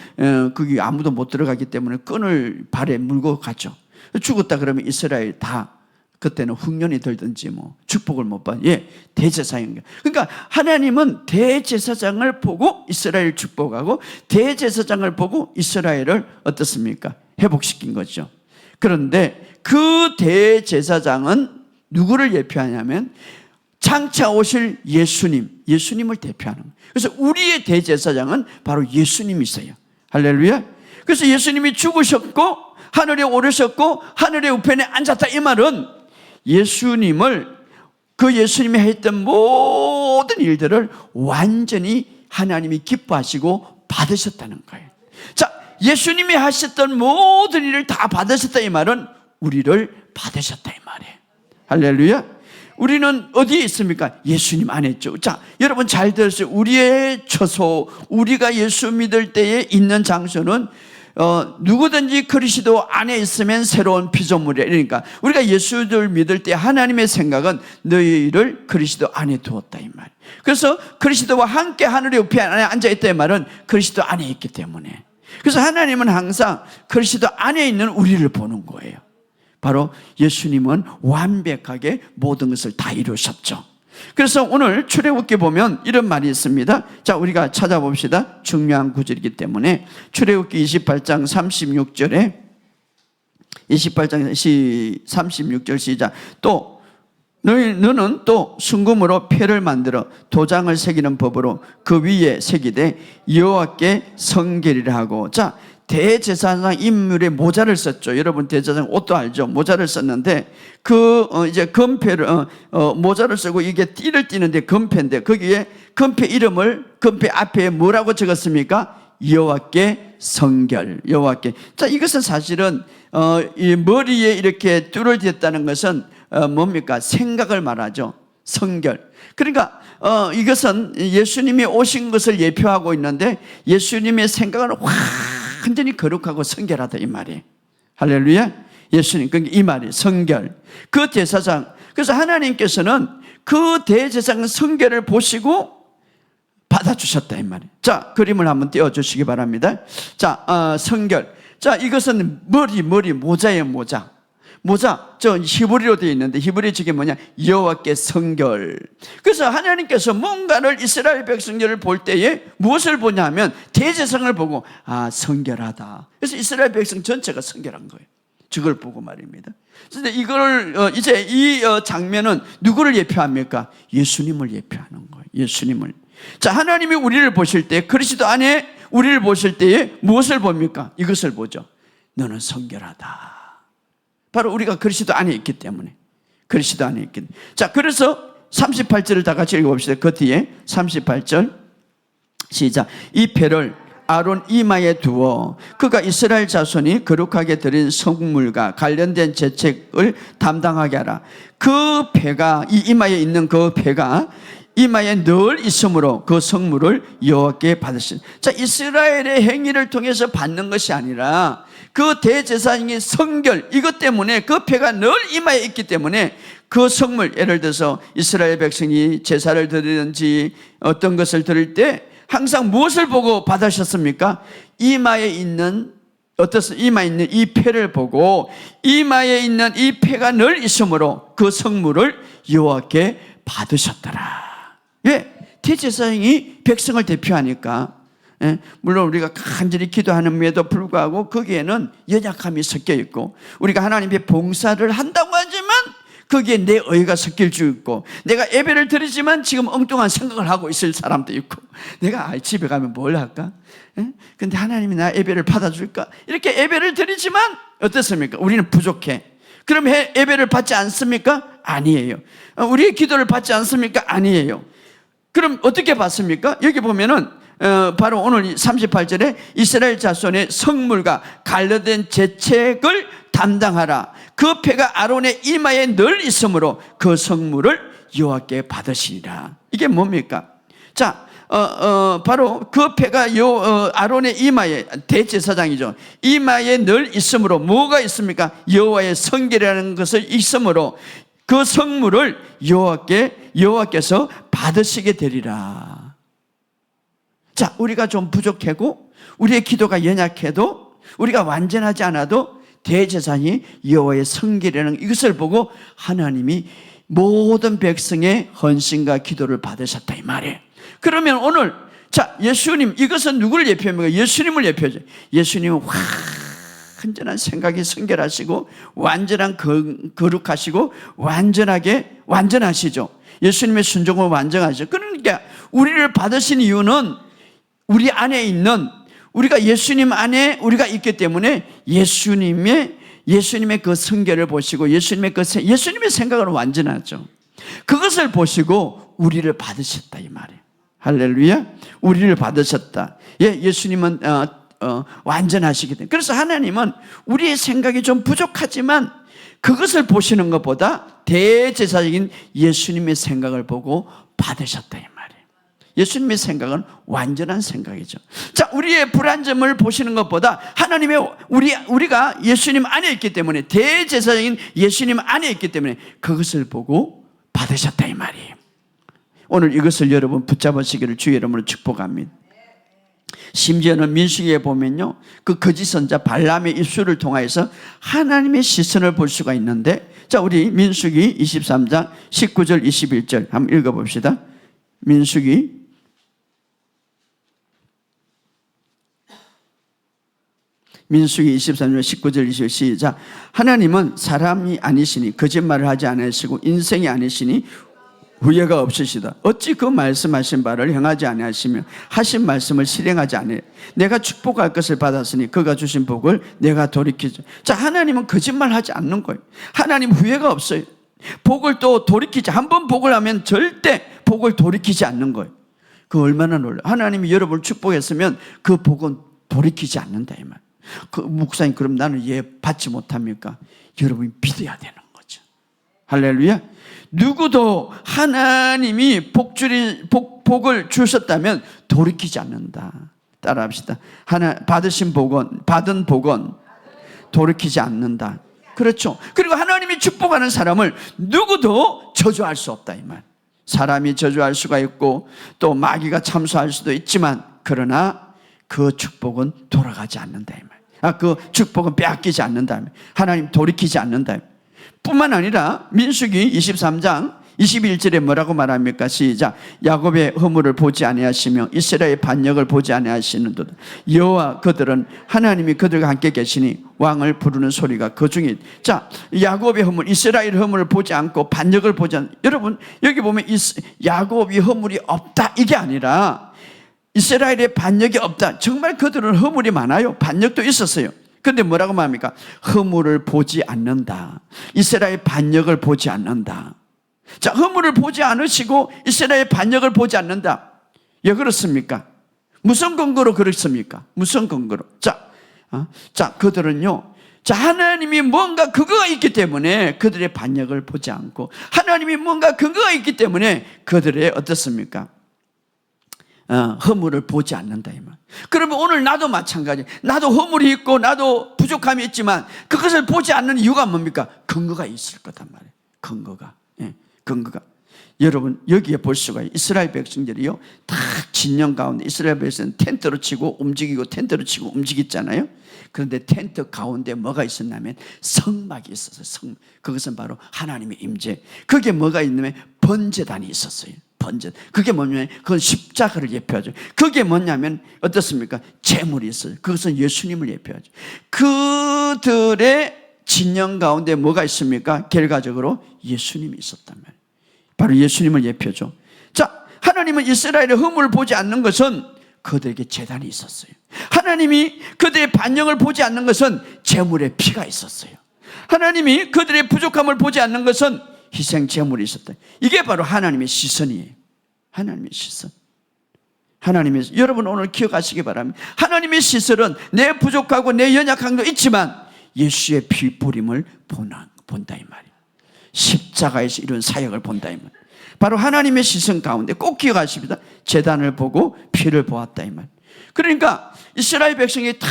거기 아무도 못 들어가기 때문에 끈을 발에 물고 갔죠. 죽었다 그러면 이스라엘 다 그때는 흉년이 들든지 축복을 못 받. 예, 대제사장인. 그러니까 하나님은 대제사장을 보고 이스라엘 축복하고 대제사장을 보고 이스라엘을 어떻습니까? 회복시킨 거죠. 그런데 그 대제사장은 누구를 예표하냐면 장차 오실 예수님을 대표하는 거예요. 그래서 우리의 대제사장은 바로 예수님이세요. 할렐루야. 그래서 예수님이 죽으셨고 하늘에 오르셨고 하늘의 우편에 앉았다. 이 말은 예수님을, 그 예수님이 했던 모든 일들을 완전히 하나님이 기뻐하시고 받으셨다는 거예요. 자, 예수님이 하셨던 모든 일을 다 받으셨다. 이 말은 우리를 받으셨다. 이 말이에요. 할렐루야. 우리는 어디에 있습니까? 예수님 안에 있죠. 자, 여러분 잘 들으세요. 우리의 처소, 우리가 예수 믿을 때에 있는 장소는 누구든지 그리스도 안에 있으면 새로운 피조물이야. 그러니까 우리가 예수를 믿을 때 하나님의 생각은 너희를 그리스도 안에 두었다. 이 말. 그래서 그리스도와 함께 하늘의 우편 안에 앉아있다. 이 말은 그리스도 안에 있기 때문에. 그래서 하나님은 항상 그리스도 안에 있는 우리를 보는 거예요. 바로 예수님은 완벽하게 모든 것을 다 이루셨죠. 그래서 오늘 출애굽기 보면 이런 말이 있습니다. 자, 우리가 찾아봅시다. 중요한 구절이기 때문에 출애굽기 28장 36절에 28장 36절 시작. 또 너는 또 순금으로 패를 만들어 도장을 새기는 법으로 그 위에 새기되 여호와께 성결이라 하고. 자, 대제사장 인물의 모자를 썼죠. 여러분 대제사장 옷도 알죠? 모자를 썼는데 이제 금패를 모자를 쓰고 이게 띠를 띠는데 금패인데 거기에 금패 이름을 금패 앞에 뭐라고 적었습니까? 여호와께 성결. 여호와께. 자, 이것은 사실은 이 머리에 이렇게 띠를 댔다는 것은 뭡니까? 생각을 말하죠. 성결. 그러니까 이것은 예수님이 오신 것을 예표하고 있는데 예수님의 생각은 완전히 거룩하고 성결하다 이 말이에요. 할렐루야. 예수님, 그러니까 이 말이 성결. 그 대제사장. 그래서 하나님께서는 그 대제사장 성결을 보시고 받아주셨다 이 말이에요. 자, 그림을 한번 띄워주시기 바랍니다. 자, 성결. 자, 이것은 모자예요. 모자, 저 히브리로 되어 있는데 히브리 책이 뭐냐? 여호와께 성결. 그래서 하나님께서 뭔가를 이스라엘 백성들을 볼 때에 무엇을 보냐면 대제사장을 보고 성결하다. 그래서 이스라엘 백성 전체가 성결한 거예요. 저걸 보고 말입니다. 그런데 이걸 이제 이 장면은 누구를 예표합니까? 예수님을 예표하는 거예요. 예수님을. 자, 하나님이 우리를 보실 때 그리스도 안에 우리를 보실 때에 무엇을 봅니까? 이것을 보죠. 너는 성결하다. 바로 우리가 그리스도 안에 있기 때문에. 그리스도 안에 있기 때문에. 자, 그래서 38절을 다 같이 읽어봅시다. 그 뒤에 38절 시작. 이 패를 아론 이마에 두어 그가 이스라엘 자손이 거룩하게 드린 성물과 관련된 제책을 담당하게 하라. 그 패가, 이 이마에 있는 그 패가 이마에 늘 있으므로 그 성물을 여호와께 받으신. 자, 이스라엘의 행위를 통해서 받는 것이 아니라 그 대제사장의 성결, 이것 때문에 그 패가 늘 이마에 있기 때문에 그 성물, 예를 들어서 이스라엘 백성이 제사를 드리든지 어떤 것을 드릴 때 항상 무엇을 보고 받으셨습니까? 이마에 있는, 이마에 있는 이 패를 보고 이마에 있는 이 패가 늘 있으므로 그 성물을 여호와께 받으셨더라. 왜? 대제사장이 백성을 대표하니까. 물론 우리가 간절히 기도하는데도 불구하고 거기에는 연약함이 섞여 있고, 우리가 하나님의 봉사를 한다고 하지만 거기에 내 의가 섞일 수 있고, 내가 예배를 드리지만 지금 엉뚱한 생각을 하고 있을 사람도 있고, 내가 집에 가면 뭘 할까? 근데 하나님이 나 예배를 받아줄까? 이렇게 예배를 드리지만 어떻습니까? 우리는 부족해. 그럼 예배를 받지 않습니까? 아니에요. 우리의 기도를 받지 않습니까? 아니에요. 그럼 어떻게 받습니까? 여기 보면은 바로 오늘 38절에 이스라엘 자손의 성물과 관련된 제책을 담당하라. 그 패가 아론의 이마에 늘 있으므로 그 성물을 여호와께 받으시리라. 이게 뭡니까? 자, 바로 그 패가 아론의 이마에, 대제사장이죠, 이마에 늘 있으므로 뭐가 있습니까? 여호와의 성결이라는 것을 있으므로 그 성물을 여호와께서 받으시게 되리라. 자, 우리가 좀 부족하고 우리의 기도가 연약해도, 우리가 완전하지 않아도 대제사장이 여호와의 성결이라는 이것을 보고 하나님이 모든 백성의 헌신과 기도를 받으셨다, 이 말이에요. 그러면 오늘, 자, 예수님, 이것은 누구를 예표합니까? 예수님을 예표하죠. 예수님은 완전한 생각이 성결하시고 완전한 거룩하시고 완전하시죠. 예수님의 순종은 완전하시죠. 그러니까 우리를 받으신 이유는 우리 안에 있는, 우리가 예수님 안에 우리가 있기 때문에 예수님의 그 성결을 보시고 예수님의 생각은 완전하죠. 그것을 보시고 우리를 받으셨다, 이 말이에요. 할렐루야. 우리를 받으셨다. 예, 예수님은 완전하시기 때문에. 그래서 하나님은 우리의 생각이 좀 부족하지만 그것을 보시는 것보다 대제사장인 예수님의 생각을 보고 받으셨다, 이 말이에요. 예수님의 생각은 완전한 생각이죠. 자, 우리의 불완전을 보시는 것보다 하나님의 우리가 예수님 안에 있기 때문에, 대제사장인 예수님 안에 있기 때문에 그것을 보고 받으셨다, 이 말이에요. 오늘 이것을 여러분 붙잡으시기를 주의 이름으로 축복합니다. 심지어는 민수기에 보면요, 그 거짓 선자 발람의 입술을 통하여서 하나님의 시선을 볼 수가 있는데, 자, 우리 민수기 23장 19절 21절 한번 읽어봅시다. 민수기 23장 19절 21절 시작. 하나님은 사람이 아니시니 거짓말을 하지 않으시고 인생이 아니시니 후회가 없으시다. 어찌 그 말씀하신 바를 행하지 아니하시며 하신 말씀을 실행하지 아니해. 내가 축복할 것을 받았으니 그가 주신 복을 내가 돌이키죠. 자, 하나님은 거짓말하지 않는 거예요. 하나님 후회가 없어요. 복을 또 돌이키지, 한번 복을 하면 절대 복을 돌이키지 않는 거예요. 그 얼마나 놀라요. 하나님이 여러분을 축복했으면 그 복은 돌이키지 않는다, 이 말. 그 목사님, 그럼 나는 얘 받지 못합니까? 여러분이 믿어야 되는 거죠. 할렐루야. 누구도 하나님이 복을 주셨다면 돌이키지 않는다. 따라합시다. 받은 복은 돌이키지 않는다. 그렇죠. 그리고 하나님이 축복하는 사람을 누구도 저주할 수 없다, 이 말. 사람이 저주할 수가 있고 또 마귀가 참수할 수도 있지만, 그러나 그 축복은 돌아가지 않는다, 이 말. 그 축복은 빼앗기지 않는다. 하나님 돌이키지 않는다. 뿐만 아니라 민수기 23장 21절에 뭐라고 말합니까? 시작. 야곱의 허물을 보지 아니하시며 이스라엘의 반역을 보지 아니하시는도다. 여호와 그들은 하나님이 그들과 함께 계시니 왕을 부르는 소리가 그 중에. 자, 야곱의 허물, 이스라엘의 허물을 보지 않고 반역을 보지 않. 여러분, 여기 보면 야곱이 허물이 없다, 이게 아니라 이스라엘의 반역이 없다. 정말 그들은 허물이 많아요. 반역도 있었어요. 그런데 뭐라고 말합니까? 허물을 보지 않는다. 이스라엘 반역을 보지 않는다. 자, 허물을 보지 않으시고 이스라엘 반역을 보지 않는다. 왜 그렇습니까? 무슨 근거로 그렇습니까? 무슨 근거로? 그들은요, 하나님이 뭔가 근거가 있기 때문에 그들의 반역을 보지 않고, 하나님이 뭔가 근거가 있기 때문에 그들의 어떻습니까? 허물을 보지 않는다 이 말. 그러면 오늘 나도 마찬가지. 나도 허물이 있고 나도 부족함이 있지만 그것을 보지 않는 이유가 뭡니까? 근거가 있을 거단 말이에요. 근거가. 여러분 여기에 볼 수가 있어요. 이스라엘 백성들이요, 다 진영 가운데 이스라엘 백성은 텐트로 치고 움직이고 텐트로 치고 움직였잖아요. 그런데 텐트 가운데 뭐가 있었냐면 성막이 있었어요. 그것은 바로 하나님의 임재. 그게 뭐가 있냐면 번제단이 있었어요. 그게 뭐냐면 그건 십자가를 예표하죠. 그게 뭐냐면 어떻습니까? 제물이 있어요. 그것은 예수님을 예표하죠. 그들의 진영 가운데 뭐가 있습니까? 결과적으로 예수님이 있었단 말이에요. 바로 예수님을 예표죠. 하나님은 이스라엘의 허물을 보지 않는 것은 그들에게 제단이 있었어요. 하나님이 그들의 반영을 보지 않는 것은 제물의 피가 있었어요. 하나님이 그들의 부족함을 보지 않는 것은 희생 제물이 있었다. 이게 바로 하나님의 시선이에요. 하나님의 시선. 여러분 오늘 기억하시기 바랍니다. 하나님의 시선은 내 부족하고 내 연약한 도 있지만 예수의 피 뿌림을 본다 이 말이에요. 십자가에서 이룬 사역을 본다 이 말이에요. 바로 하나님의 시선 가운데 꼭 기억하십니다. 제단을 보고 피를 보았다 이 말. 그러니까 이스라엘 백성이 탁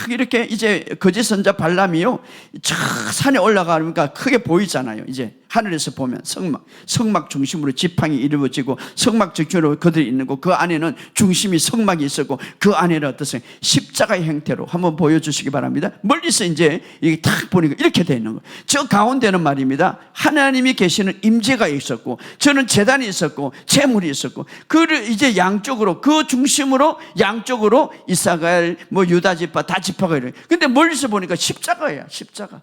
이렇게 이제 거짓 선자 발람이요, 저 산에 올라가니까 크게 보이잖아요. 이제 하늘에서 보면 성막 중심으로 지팡이 이루어지고 성막 중심으로 그들이 있는 거, 그 안에는 중심이 성막이 있었고 그 안에는 어떠세요? 십자가의 형태로 한번 보여주시기 바랍니다. 멀리서 이제 이게 탁 보니까 이렇게 되어 있는 거예요. 저 가운데는 말입니다, 하나님이 계시는 임재가 있었고 저는 제단이 있었고 제물이 있었고, 그를 이제 양쪽으로 그 중심으로 양쪽으로 이사가엘 유다 지파 다 지파가 이래요. 근데 멀리서 보니까 십자가예요. 십자가.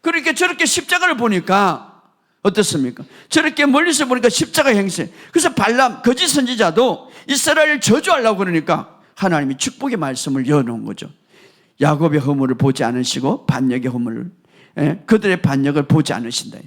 그러니까 저렇게 십자가를 보니까 어떻습니까? 저렇게 멀리서 보니까 십자가 형세. 그래서 발람 거짓 선지자도 이스라엘을 저주하려고 그러니까 하나님이 축복의 말씀을 여놓은 거죠. 야곱의 허물을 보지 않으시고 반역의 허물을, 그들의 반역을 보지 않으신다.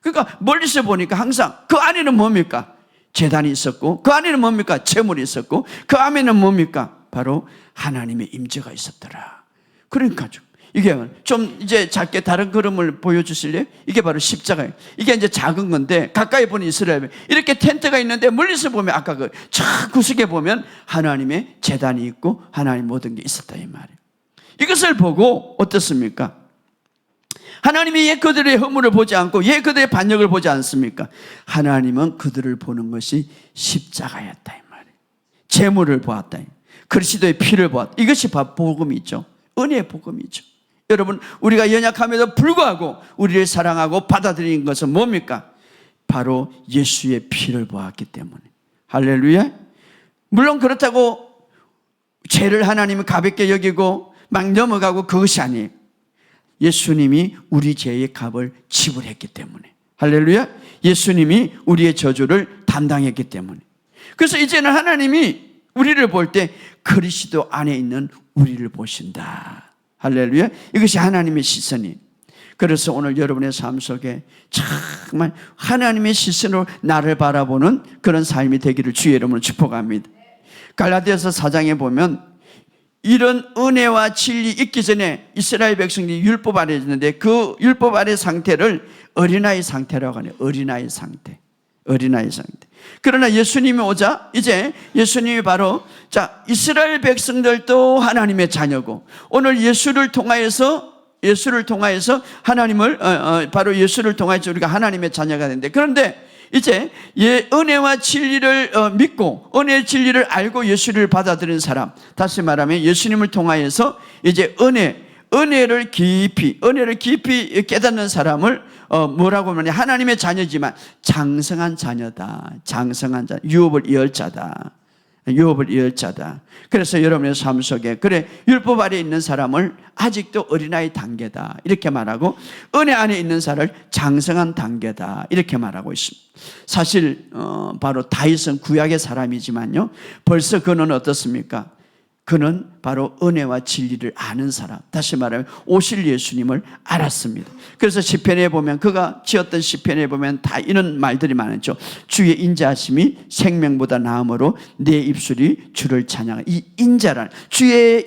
그러니까 멀리서 보니까 항상 그 안에는 뭡니까? 제단이 있었고 그 안에는 뭡니까? 제물이 있었고 그 안에는 뭡니까? 바로 하나님의 임재가 있었더라. 그러니까 이게 좀 이제 작게 다른 그림을 보여주실래요? 이게 바로 십자가예요. 이게 이제 작은 건데 가까이 보는 이스라엘 이렇게 텐트가 있는데 멀리서 보면 아까 저 구석에 보면 하나님의 제단이 있고 하나님 모든 게 있었다 이 말이에요. 이것을 보고 어떻습니까? 하나님이 예 그들의 허물을 보지 않고 예 그들의 반역을 보지 않습니까? 하나님은 그들을 보는 것이 십자가였다 이 말이에요. 제물을 보았다. 그리스도의 피를 보았다. 이것이 바로 복음이죠. 은혜의 복음이죠. 여러분 우리가 연약함에도 불구하고 우리를 사랑하고 받아들인 것은 뭡니까? 바로 예수의 피를 보았기 때문에. 할렐루야. 물론 그렇다고 죄를 하나님은 가볍게 여기고 막 넘어가고 그것이 아니에요. 예수님이 우리 죄의 값을 지불했기 때문에. 할렐루야. 예수님이 우리의 저주를 담당했기 때문에. 그래서 이제는 하나님이 우리를 볼 때 그리스도 안에 있는 우리를 보신다. 할렐루야. 이것이 하나님의 시선이에요. 그래서 오늘 여러분의 삶 속에 정말 하나님의 시선으로 나를 바라보는 그런 삶이 되기를 주의 이름으로 축복합니다. 갈라디아서 4장에 보면 이런 은혜와 진리 있기 전에 이스라엘 백성들이 율법 아래 있는데 그 율법 아래 상태를 어린아이 상태라고 하네요. 어린아이 상태. 그러나 예수님이 오자 이제 예수님이 바로 이스라엘 백성들도 하나님의 자녀고 오늘 예수를 통하여서 하나님을 바로 예수를 통해서 우리가 하나님의 자녀가 되는데, 그런데 이제 은혜와 진리를 믿고 은혜의 진리를 알고 예수를 받아들인 사람, 다시 말하면 예수님을 통하여서 이제 은혜를 깊이 깨닫는 사람을 뭐라고 하냐, 하나님의 자녀지만 장성한 자녀다. 유업을 이을 자다. 그래서 여러분의 삶 속에 그래 율법 아래 있는 사람을 아직도 어린아이 단계다 이렇게 말하고, 은혜 안에 있는 사람을 장성한 단계다 이렇게 말하고 있습니다. 사실 바로 다윗은 구약의 사람이지만요, 벌써 그는 어떻습니까? 그는 바로 은혜와 진리를 아는 사람, 다시 말하면 오실 예수님을 알았습니다. 그래서 시편에 보면, 그가 지었던 시편에 보면 다 이런 말들이 많았죠. 주의 인자하심이 생명보다 나음으로 내 입술이 주를 찬양하. 이 인자란, 주의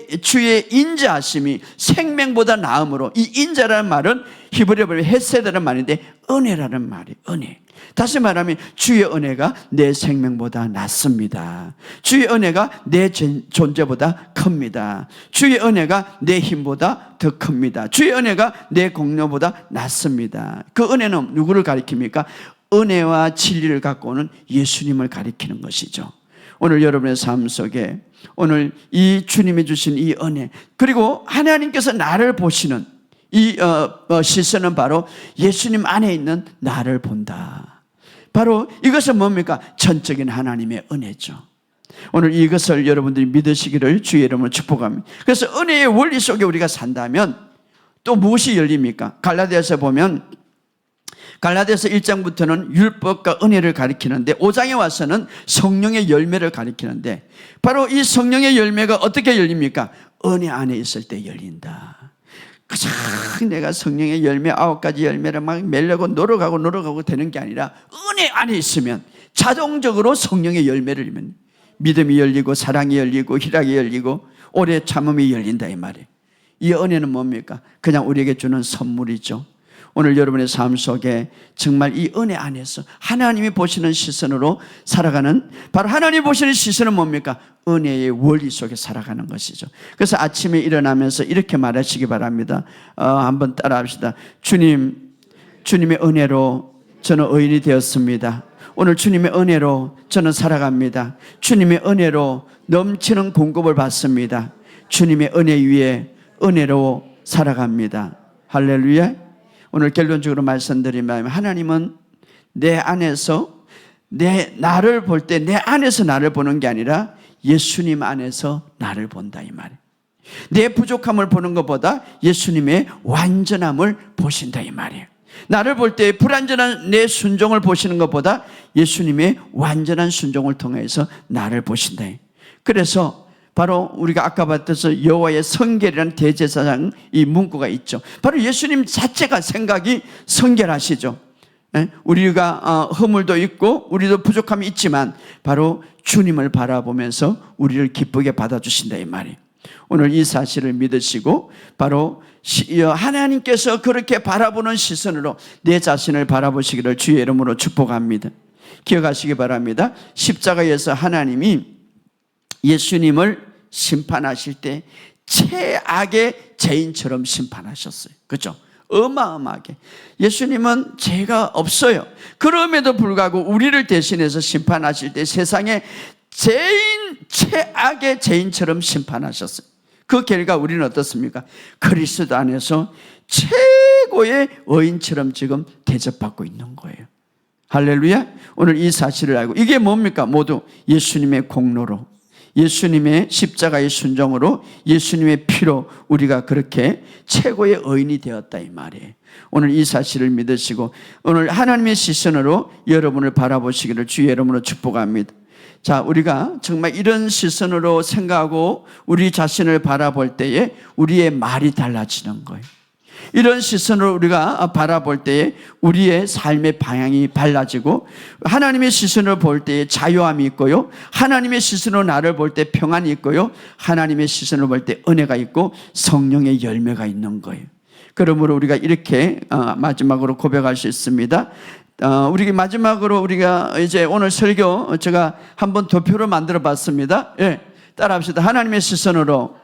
인자하심이 생명보다 나음으로, 이 인자라는 말은 히브리어로 보면 헤세드라는 말인데 은혜라는 말이, 은혜. 다시 말하면 주의 은혜가 내 생명보다 낫습니다. 주의 은혜가 내 존재보다 큽니다. 주의 은혜가 내 힘보다 더 큽니다. 주의 은혜가 내 공로보다 낫습니다. 그 은혜는 누구를 가리킵니까? 은혜와 진리를 갖고 오는 예수님을 가리키는 것이죠. 오늘 여러분의 삶 속에 오늘 이 주님이 주신 이 은혜, 그리고 하나님께서 나를 보시는 이 시선은 바로 예수님 안에 있는 나를 본다. 바로 이것은 뭡니까? 전적인 하나님의 은혜죠. 오늘 이것을 여러분들이 믿으시기를 주의 이름으로 축복합니다. 그래서 은혜의 원리 속에 우리가 산다면 또 무엇이 열립니까? 갈라디아서 보면, 갈라디아서 1장부터는 율법과 은혜를 가리키는데 5장에 와서는 성령의 열매를 가리키는데, 바로 이 성령의 열매가 어떻게 열립니까? 은혜 안에 있을 때 열린다. 그저 내가 성령의 열매 9가지 열매를 막 맺려고 노력하고 되는 게 아니라 은혜 안에 있으면 자동적으로 성령의 열매를 열면 믿음이 열리고 사랑이 열리고 희락이 열리고 오래 참음이 열린다, 이 말이에요. 이 은혜는 뭡니까? 그냥 우리에게 주는 선물이죠. 오늘 여러분의 삶 속에 정말 이 은혜 안에서 하나님이 보시는 시선으로 살아가는, 바로 하나님이 보시는 시선은 뭡니까? 은혜의 원리 속에 살아가는 것이죠. 그래서 아침에 일어나면서 이렇게 말하시기 바랍니다. 한번 따라 합시다. 주님의 은혜로 저는 의인이 되었습니다. 오늘 주님의 은혜로 저는 살아갑니다. 주님의 은혜로 넘치는 공급을 받습니다. 주님의 은혜 위에 은혜로 살아갑니다. 할렐루야. 오늘 결론적으로 말씀드리면, 하나님은 내 안에서 나를 볼 때 내 안에서 나를 보는 게 아니라 예수님 안에서 나를 본다, 이 말이에요. 내 부족함을 보는 것보다 예수님의 완전함을 보신다, 이 말이에요. 나를 볼 때 불완전한 내 순종을 보시는 것보다 예수님의 완전한 순종을 통해서 나를 보신다. 그래서 바로 우리가 아까 봤듯이 여호와의 성결이라는 대제사장 이 문구가 있죠. 바로 예수님 자체가 생각이 성결하시죠. 우리가 허물도 있고 우리도 부족함이 있지만 바로 주님을 바라보면서 우리를 기쁘게 받아주신다, 이 말이에요. 오늘 이 사실을 믿으시고 바로 하나님께서 그렇게 바라보는 시선으로 내 자신을 바라보시기를 주의 이름으로 축복합니다. 기억하시기 바랍니다. 십자가에서 하나님이 예수님을 심판하실 때 최악의 죄인처럼 심판하셨어요. 그렇죠? 어마어마하게. 예수님은 죄가 없어요. 그럼에도 불구하고 우리를 대신해서 심판하실 때 세상의 최악의 죄인처럼 심판하셨어요. 그 결과 우리는 어떻습니까? 그리스도 안에서 최고의 의인처럼 지금 대접받고 있는 거예요. 할렐루야. 오늘 이 사실을 알고, 이게 뭡니까? 모두 예수님의 공로로, 예수님의 십자가의 순종으로, 예수님의 피로 우리가 그렇게 최고의 의인이 되었다, 이 말이에요. 오늘 이 사실을 믿으시고 오늘 하나님의 시선으로 여러분을 바라보시기를 주의 이름으로 축복합니다. 자, 우리가 정말 이런 시선으로 생각하고 우리 자신을 바라볼 때에 우리의 말이 달라지는 거예요. 이런 시선으로 우리가 바라볼 때에 우리의 삶의 방향이 달라지고, 하나님의 시선으로 볼 때에 자유함이 있고요, 하나님의 시선으로 나를 볼 때 평안이 있고요, 하나님의 시선으로 볼 때 은혜가 있고 성령의 열매가 있는 거예요. 그러므로 우리가 이렇게 마지막으로 고백할 수 있습니다. 우리 마지막으로 우리가 이제 오늘 설교 제가 한번 도표를 만들어 봤습니다. 예, 따라합시다. 하나님의 시선으로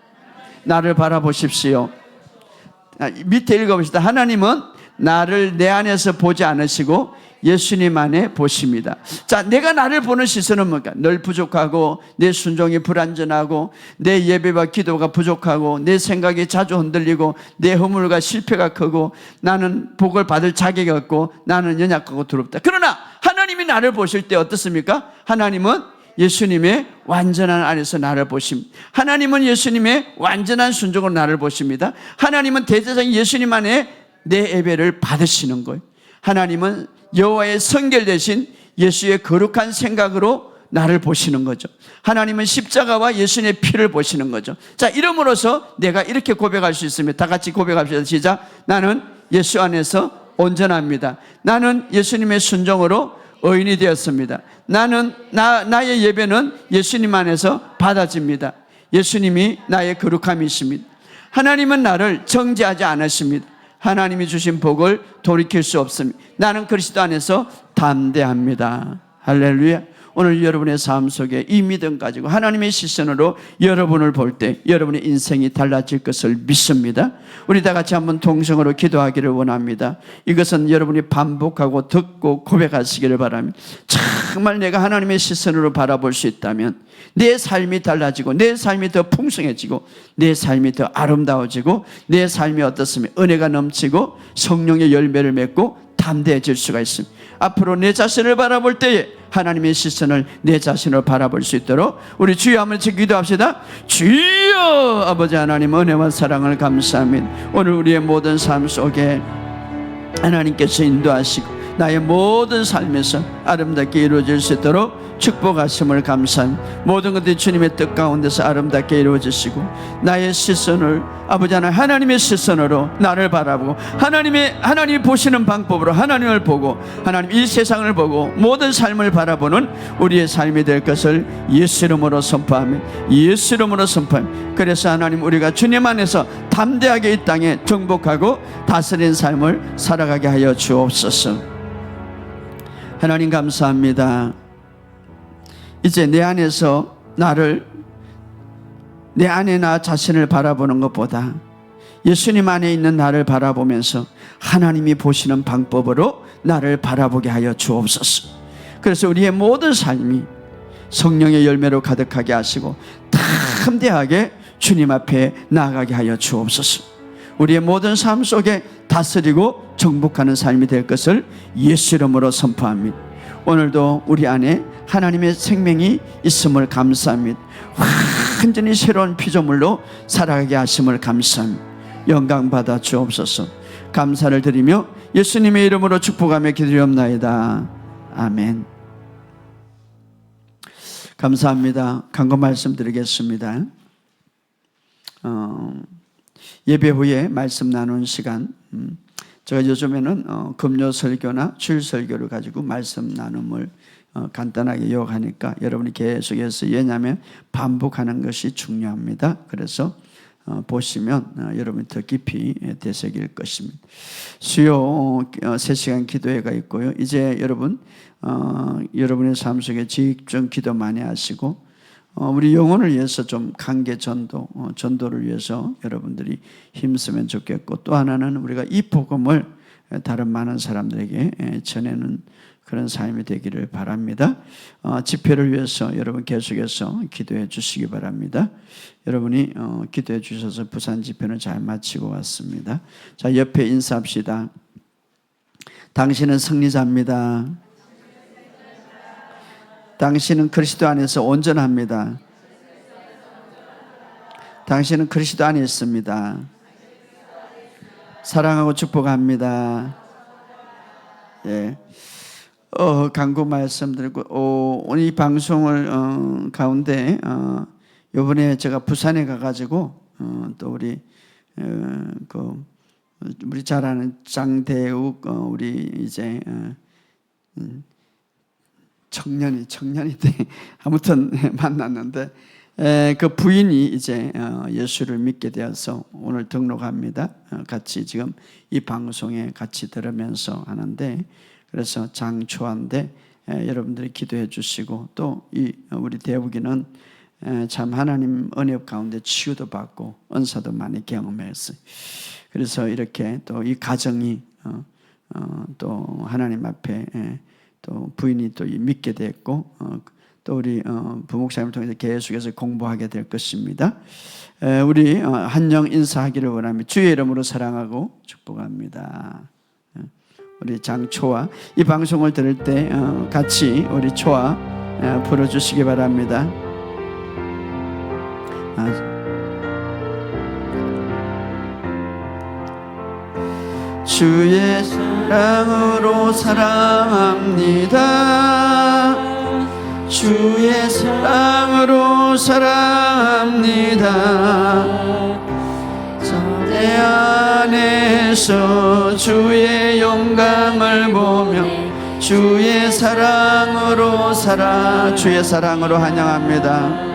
나를 바라보십시오. 밑에 읽어봅시다. 하나님은 나를 내 안에서 보지 않으시고 예수님 안에 보십니다. 자, 내가 나를 보는 시선은 뭘까? 늘 부족하고 내 순종이 불완전하고 내 예배와 기도가 부족하고 내 생각이 자주 흔들리고 내 허물과 실패가 크고 나는 복을 받을 자격이 없고 나는 연약하고 두렵다. 그러나 하나님이 나를 보실 때 어떻습니까? 하나님은 예수님의 완전한 안에서 나를 보십니다. 하나님은 예수님의 완전한 순종으로 나를 보십니다. 하나님은 대제사장 예수님 안에 내 예배를 받으시는 거예요. 하나님은 여호와의 성결 대신 예수의 거룩한 생각으로 나를 보시는 거죠. 하나님은 십자가와 예수님의 피를 보시는 거죠. 자, 이름으로써 내가 이렇게 고백할 수 있습니다. 다 같이 고백합시다. 시작. 나는 예수 안에서 온전합니다. 나는 예수님의 순종으로 의인이 되었습니다. 나의 예배는 예수님 안에서 받아집니다. 예수님이 나의 거룩함이십니다. 하나님은 나를 정죄하지 않으십니다. 하나님이 주신 복을 돌이킬 수 없습니다. 나는 그리스도 안에서 담대합니다. 할렐루야. 오늘 여러분의 삶 속에 이 믿음 가지고 하나님의 시선으로 여러분을 볼 때 여러분의 인생이 달라질 것을 믿습니다. 우리 다 같이 한번 동성으로 기도하기를 원합니다. 이것은 여러분이 반복하고 듣고 고백하시기를 바랍니다. 정말 내가 하나님의 시선으로 바라볼 수 있다면 내 삶이 달라지고 내 삶이 더 풍성해지고 내 삶이 더 아름다워지고 내 삶이 어떻습니까? 은혜가 넘치고 성령의 열매를 맺고 담대해질 수가 있습니다. 앞으로 내 자신을 바라볼 때에 하나님의 시선을 내 자신을 바라볼 수 있도록 우리 주여 한번 기도합시다. 주여 아버지 하나님 은혜와 사랑을 감사합니다. 오늘 우리의 모든 삶 속에 하나님께서 인도하시고 나의 모든 삶에서 아름답게 이루어질 수 있도록 축복하심을 감사합니다. 모든 것들이 주님의 뜻 가운데서 아름답게 이루어지시고 나의 시선을 아버지 하나님의 시선으로 나를 바라보고 하나님이 보시는 방법으로 하나님을 보고 하나님 이 세상을 보고 모든 삶을 바라보는 우리의 삶이 될 것을 예수 이름으로 선포하며 예수 이름으로 선포합니다. 그래서 하나님 우리가 주님 안에서 담대하게 이 땅에 정복하고 다스린 삶을 살아가게 하여 주옵소서. 하나님 감사합니다. 이제 내 안에서 내 안에 나 자신을 바라보는 것보다 예수님 안에 있는 나를 바라보면서 하나님이 보시는 방법으로 나를 바라보게 하여 주옵소서. 그래서 우리의 모든 삶이 성령의 열매로 가득하게 하시고 담대하게 주님 앞에 나아가게 하여 주옵소서. 우리의 모든 삶 속에 다스리고 정복하는 삶이 될 것을 예수 이름으로 선포합니다. 오늘도 우리 안에 하나님의 생명이 있음을 감사합니다. 완전히 새로운 피조물로 살아가게 하심을 감사합니다. 영광 받아 주옵소서. 감사를 드리며 예수님의 이름으로 축복하며 기도하옵나이다. 아멘. 감사합니다. 간구 말씀드리겠습니다. 예배 후에 말씀 나누는 시간, 제가 요즘에는 금요 설교나 주일 설교를 가지고 말씀 나눔을 간단하게 이어가니까 여러분이 계속해서, 왜냐하면 반복하는 것이 중요합니다. 그래서 보시면 여러분이 더 깊이 되새길 것입니다. 수요 3시간 기도회가 있고요. 이제 여러분의 삶 속에 집중 기도 많이 하시고 우리 영혼을 위해서 좀 강계 전도를 위해서 여러분들이 힘쓰면 좋겠고, 또 하나는 우리가 이 복음을 다른 많은 사람들에게 전하는 그런 삶이 되기를 바랍니다. 집회를 위해서 여러분 계속해서 기도해 주시기 바랍니다. 여러분이 기도해 주셔서 부산 집회는 잘 마치고 왔습니다. 자, 옆에 인사합시다. 당신은 승리자입니다. 당신은 그리스도 안에서 온전합니다. 당신은 그리스도 안에 있습니다. 사랑하고 축복합니다. 예. 간구 말씀드리고, 오늘 이 방송을 가운데 요번에 제가 부산에 가가지고 또 우리 잘 아는 장대욱 우리 이제 청년인데 아무튼 만났는데, 그 부인이 이제 예수를 믿게 되어서 오늘 등록합니다. 같이 지금 이 방송에 같이 들으면서 하는데, 그래서 장초한데 여러분들이 기도해 주시고, 또 우리 대욱이는 참 하나님 은혜 가운데 치유도 받고 은사도 많이 경험했어요. 그래서 이렇게 또 이 가정이 또 하나님 앞에 또 부인이 또 믿게 됐고, 또 우리 부목사님을 통해서 계속해서 공부하게 될 것입니다. 우리 한영 인사하기를 원합니다. 주의 이름으로 사랑하고 축복합니다. 우리 장초아, 이 방송을 들을 때 같이 우리 초아 불러주시기 바랍니다. 주의 사랑으로 사랑합니다. 주의 사랑으로 살아갑니다. 내 안에서 주의 영광을 보며 주의 사랑으로 살아. 주의 사랑으로 환영합니다.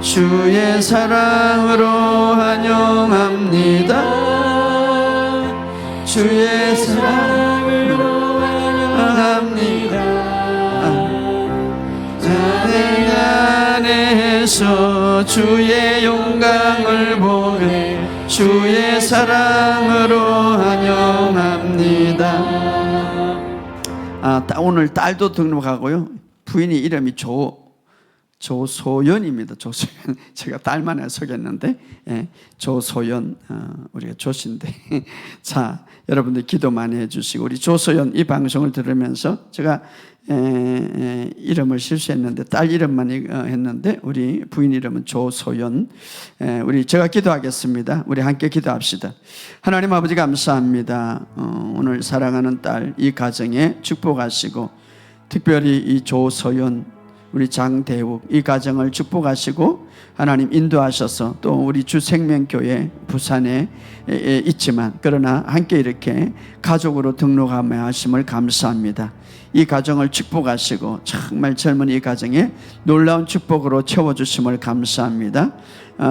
주의 사랑으로 환영합니다. 주의 사랑으로 환영합니다. 내 안에서 주의 영광을 보며 주의 사랑으로 환영합니다. 오늘 딸도 등록하고요. 부인이 이름이 조소연입니다. 조소연. 제가 딸만 속였는데, 예, 조소연, 우리가 조씨인데. 자, 여러분들 기도 많이 해주시고, 우리 조소연 이 방송을 들으면서 제가 이름을 실수했는데 딸 이름만 했는데 우리 부인 이름은 조소연. 우리 제가 기도하겠습니다. 우리 함께 기도합시다. 하나님 아버지 감사합니다. 오늘 사랑하는 딸 이 가정에 축복하시고 특별히 이 조소연 우리 장대욱 이 가정을 축복하시고 하나님 인도하셔서 또 우리 주생명교회 부산에 있지만 그러나 함께 이렇게 가족으로 등록하며 하심을 감사합니다. 이 가정을 축복하시고 정말 젊은 이 가정에 놀라운 축복으로 채워주심을 감사합니다.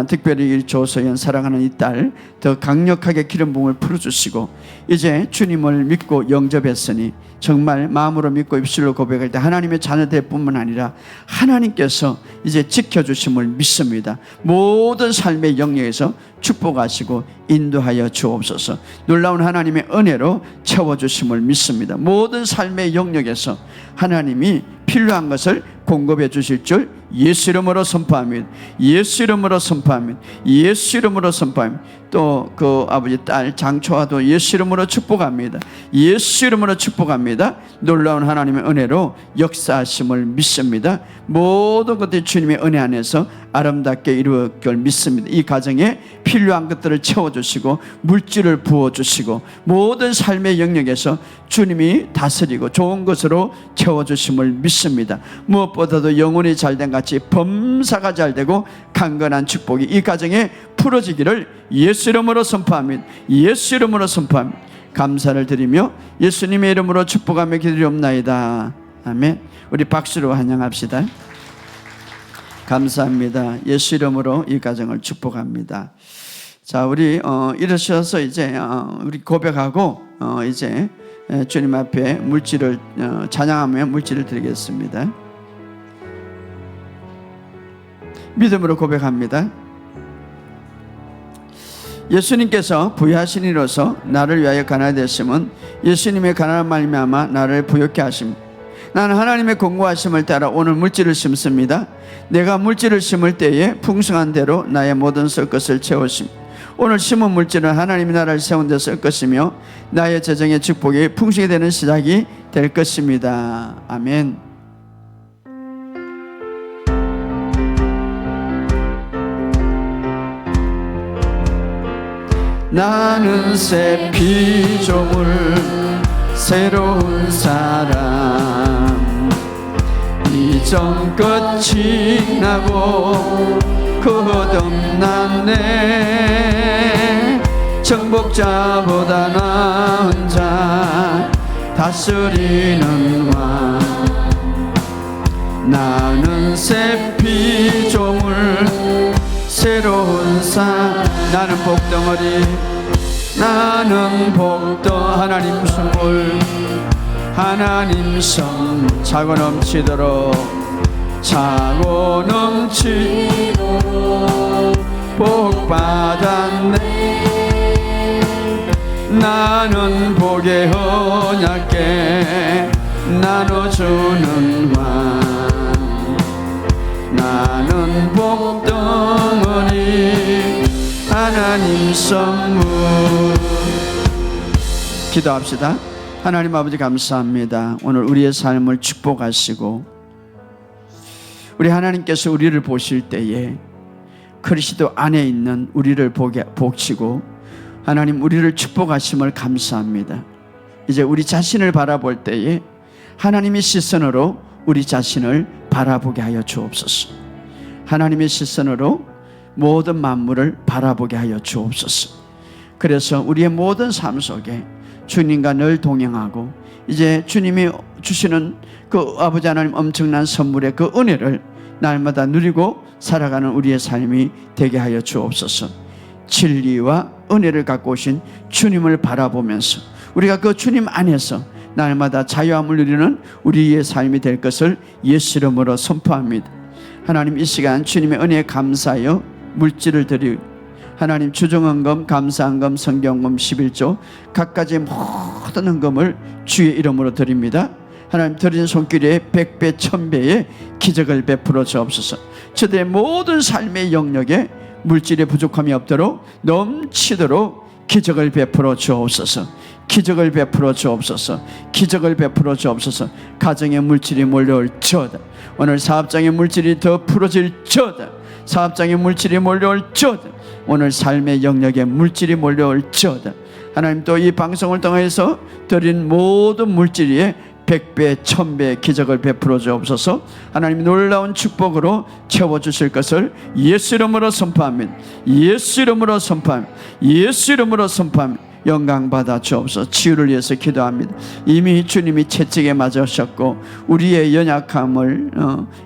특별히 이 조소연 사랑하는 이 딸 더 강력하게 기름 부음을 풀어주시고 이제 주님을 믿고 영접했으니 정말 마음으로 믿고 입술로 고백할 때 하나님의 자녀될 뿐만 아니라 하나님께서 이제 지켜주심을 믿습니다. 모든 삶의 영역에서 축복하시고 인도하여 주옵소서. 놀라운 하나님의 은혜로 채워주심을 믿습니다. 모든 삶의 영역에서 하나님이 필요한 것을 공급해 주실 줄 예수 이름으로 선포합니다. 예수 이름으로 선포합니다. 예수 이름으로 선포합니다. 또 그 아버지 딸 장초아도 예수 이름으로 축복합니다. 예수 이름으로 축복합니다. 놀라운 하나님의 은혜로 역사하심을 믿습니다. 모든 것들이 주님의 은혜 안에서 아름답게 이루어질 걸 믿습니다. 이 가정에 필요한 것들을 채워주시고 물질을 부어주시고 모든 삶의 영역에서 주님이 다스리고 좋은 것으로 채워주심을 믿습니다. 무엇보다도 영혼이 잘된 같이 범사가 잘되고 강건한 축복이 이 가정에 풀어지기를 예수 이름으로 선포합니다. 예수 이름으로 선포합니다. 감사를 드리며 예수님의 이름으로 축복하며 기도리옵나이다. 아멘. 우리 박수로 환영합시다. 감사합니다. 예수 이름으로 이 가정을 축복합니다. 자, 우리 일어서서 이제 우리 고백하고 이제 주님 앞에 물질을 찬양하며 물질을 드리겠습니다. 믿음으로 고백합니다. 예수님께서 부유하신 이로서 나를 위하여 가난하셨음은 예수님의 가난한 말미암아 나를 부유케 하심. 나는 하나님의 공고하심을 따라 오늘 물질을 심습니다. 내가 물질을 심을 때에 풍성한 대로 나의 모든 쓸 것을 채우심. 오늘 심은 물질은 하나님의 나라를 세운 데 쓸 것이며 나의 재정의 축복이 풍성히 되는 시작이 될 것입니다. 아멘. 나는 새 피조물 새로운 사람 이전 끝이 나고 거듭났네 정복자보다 나은 자 다스리는 왕 나는 새 피조물 새로운 나는 복덩어리 나는 복덩 하나님 선물 하나님 선물 차고 넘치도록 차고 넘치도록 복 받았네 나는 복의 언약궤 나눠주는 왕 나는 복덩어리 하나님 선물 기도합시다. 하나님 아버지 감사합니다. 오늘 우리의 삶을 축복하시고 우리 하나님께서 우리를 보실 때에 그리스도 안에 있는 우리를 복치고 하나님 우리를 축복하심을 감사합니다. 이제 우리 자신을 바라볼 때에 하나님의 시선으로 우리 자신을 바라보게 하여 주옵소서. 하나님의 시선으로 모든 만물을 바라보게 하여 주옵소서. 그래서 우리의 모든 삶 속에 주님과 늘 동행하고 이제 주님이 주시는 그 아버지 하나님 엄청난 선물의 그 은혜를 날마다 누리고 살아가는 우리의 삶이 되게 하여 주옵소서. 진리와 은혜를 갖고 오신 주님을 바라보면서 우리가 그 주님 안에서 날마다 자유함을 누리는 우리의 삶이 될 것을 예수 이름으로 선포합니다. 하나님, 이 시간 주님의 은혜에 감사하여 물질을 드리고 하나님 주정헌금, 감사헌금, 성경헌금 11조 각가지 모든 헌금을 주의 이름으로 드립니다. 하나님, 드린 손길에 100배 1000배의 기적을 베풀어 주옵소서. 저들의 모든 삶의 영역에 물질의 부족함이 없도록 넘치도록 기적을 베풀어 주옵소서. 기적을 베풀어 주옵소서. 기적을 베풀어 주옵소서. 가정에 물질이 몰려올지어다. 오늘 사업장에 물질이 더 풀어질지어다. 사업장에 물질이 몰려올지어다. 오늘 삶의 영역에 물질이 몰려올지어다. 하나님, 또 이 방송을 통해서 드린 모든 물질 위에 100배 1000배 기적을 베풀어 주옵소서. 하나님, 놀라운 축복으로 채워주실 것을 예수 이름으로 선포합니다. 예수 이름으로 선포합니다. 예수 이름으로 선포합니다. 영광 받아 주옵소서. 치유를 위해서 기도합니다. 이미 주님이 채찍에 맞으셨고 우리의 연약함을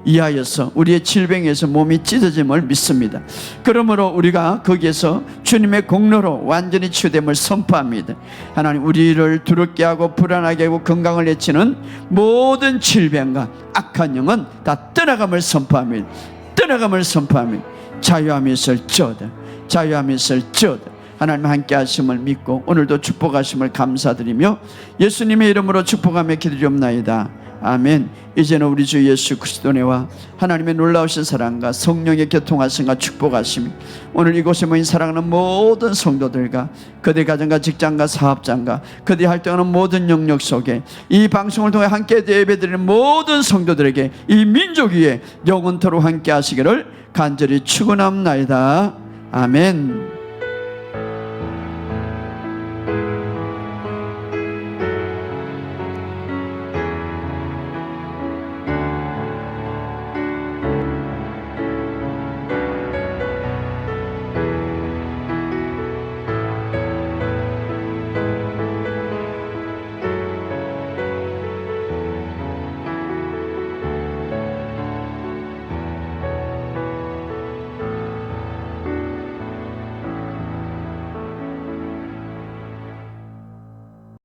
이하여서 우리의 질병에서 몸이 찢어짐을 믿습니다. 그러므로 우리가 거기에서 주님의 공로로 완전히 치유됨을 선포합니다. 하나님, 우리를 두렵게 하고 불안하게 하고 건강을 해치는 모든 질병과 악한 영은 다 떠나감을 선포합니다. 떠나감을 선포합니다. 자유함이 있을지어다. 자유함이 있을지어다. 하나님 함께 하심을 믿고 오늘도 축복하심을 감사드리며 예수님의 이름으로 축복하며 기도드리옵나이다. 아멘. 이제는 우리 주 예수 그리스도 은혜와 하나님의 놀라우신 사랑과 성령의 교통하심과 축복하심이 오늘 이곳에 모인 사랑하는 모든 성도들과 그들 가정과 직장과 사업장과 그들이 활동하는 모든 영역 속에 이 방송을 통해 함께 예배드리는 모든 성도들에게 이 민족 위에 영원토록 함께 하시기를 간절히 축원합나이다. 아멘.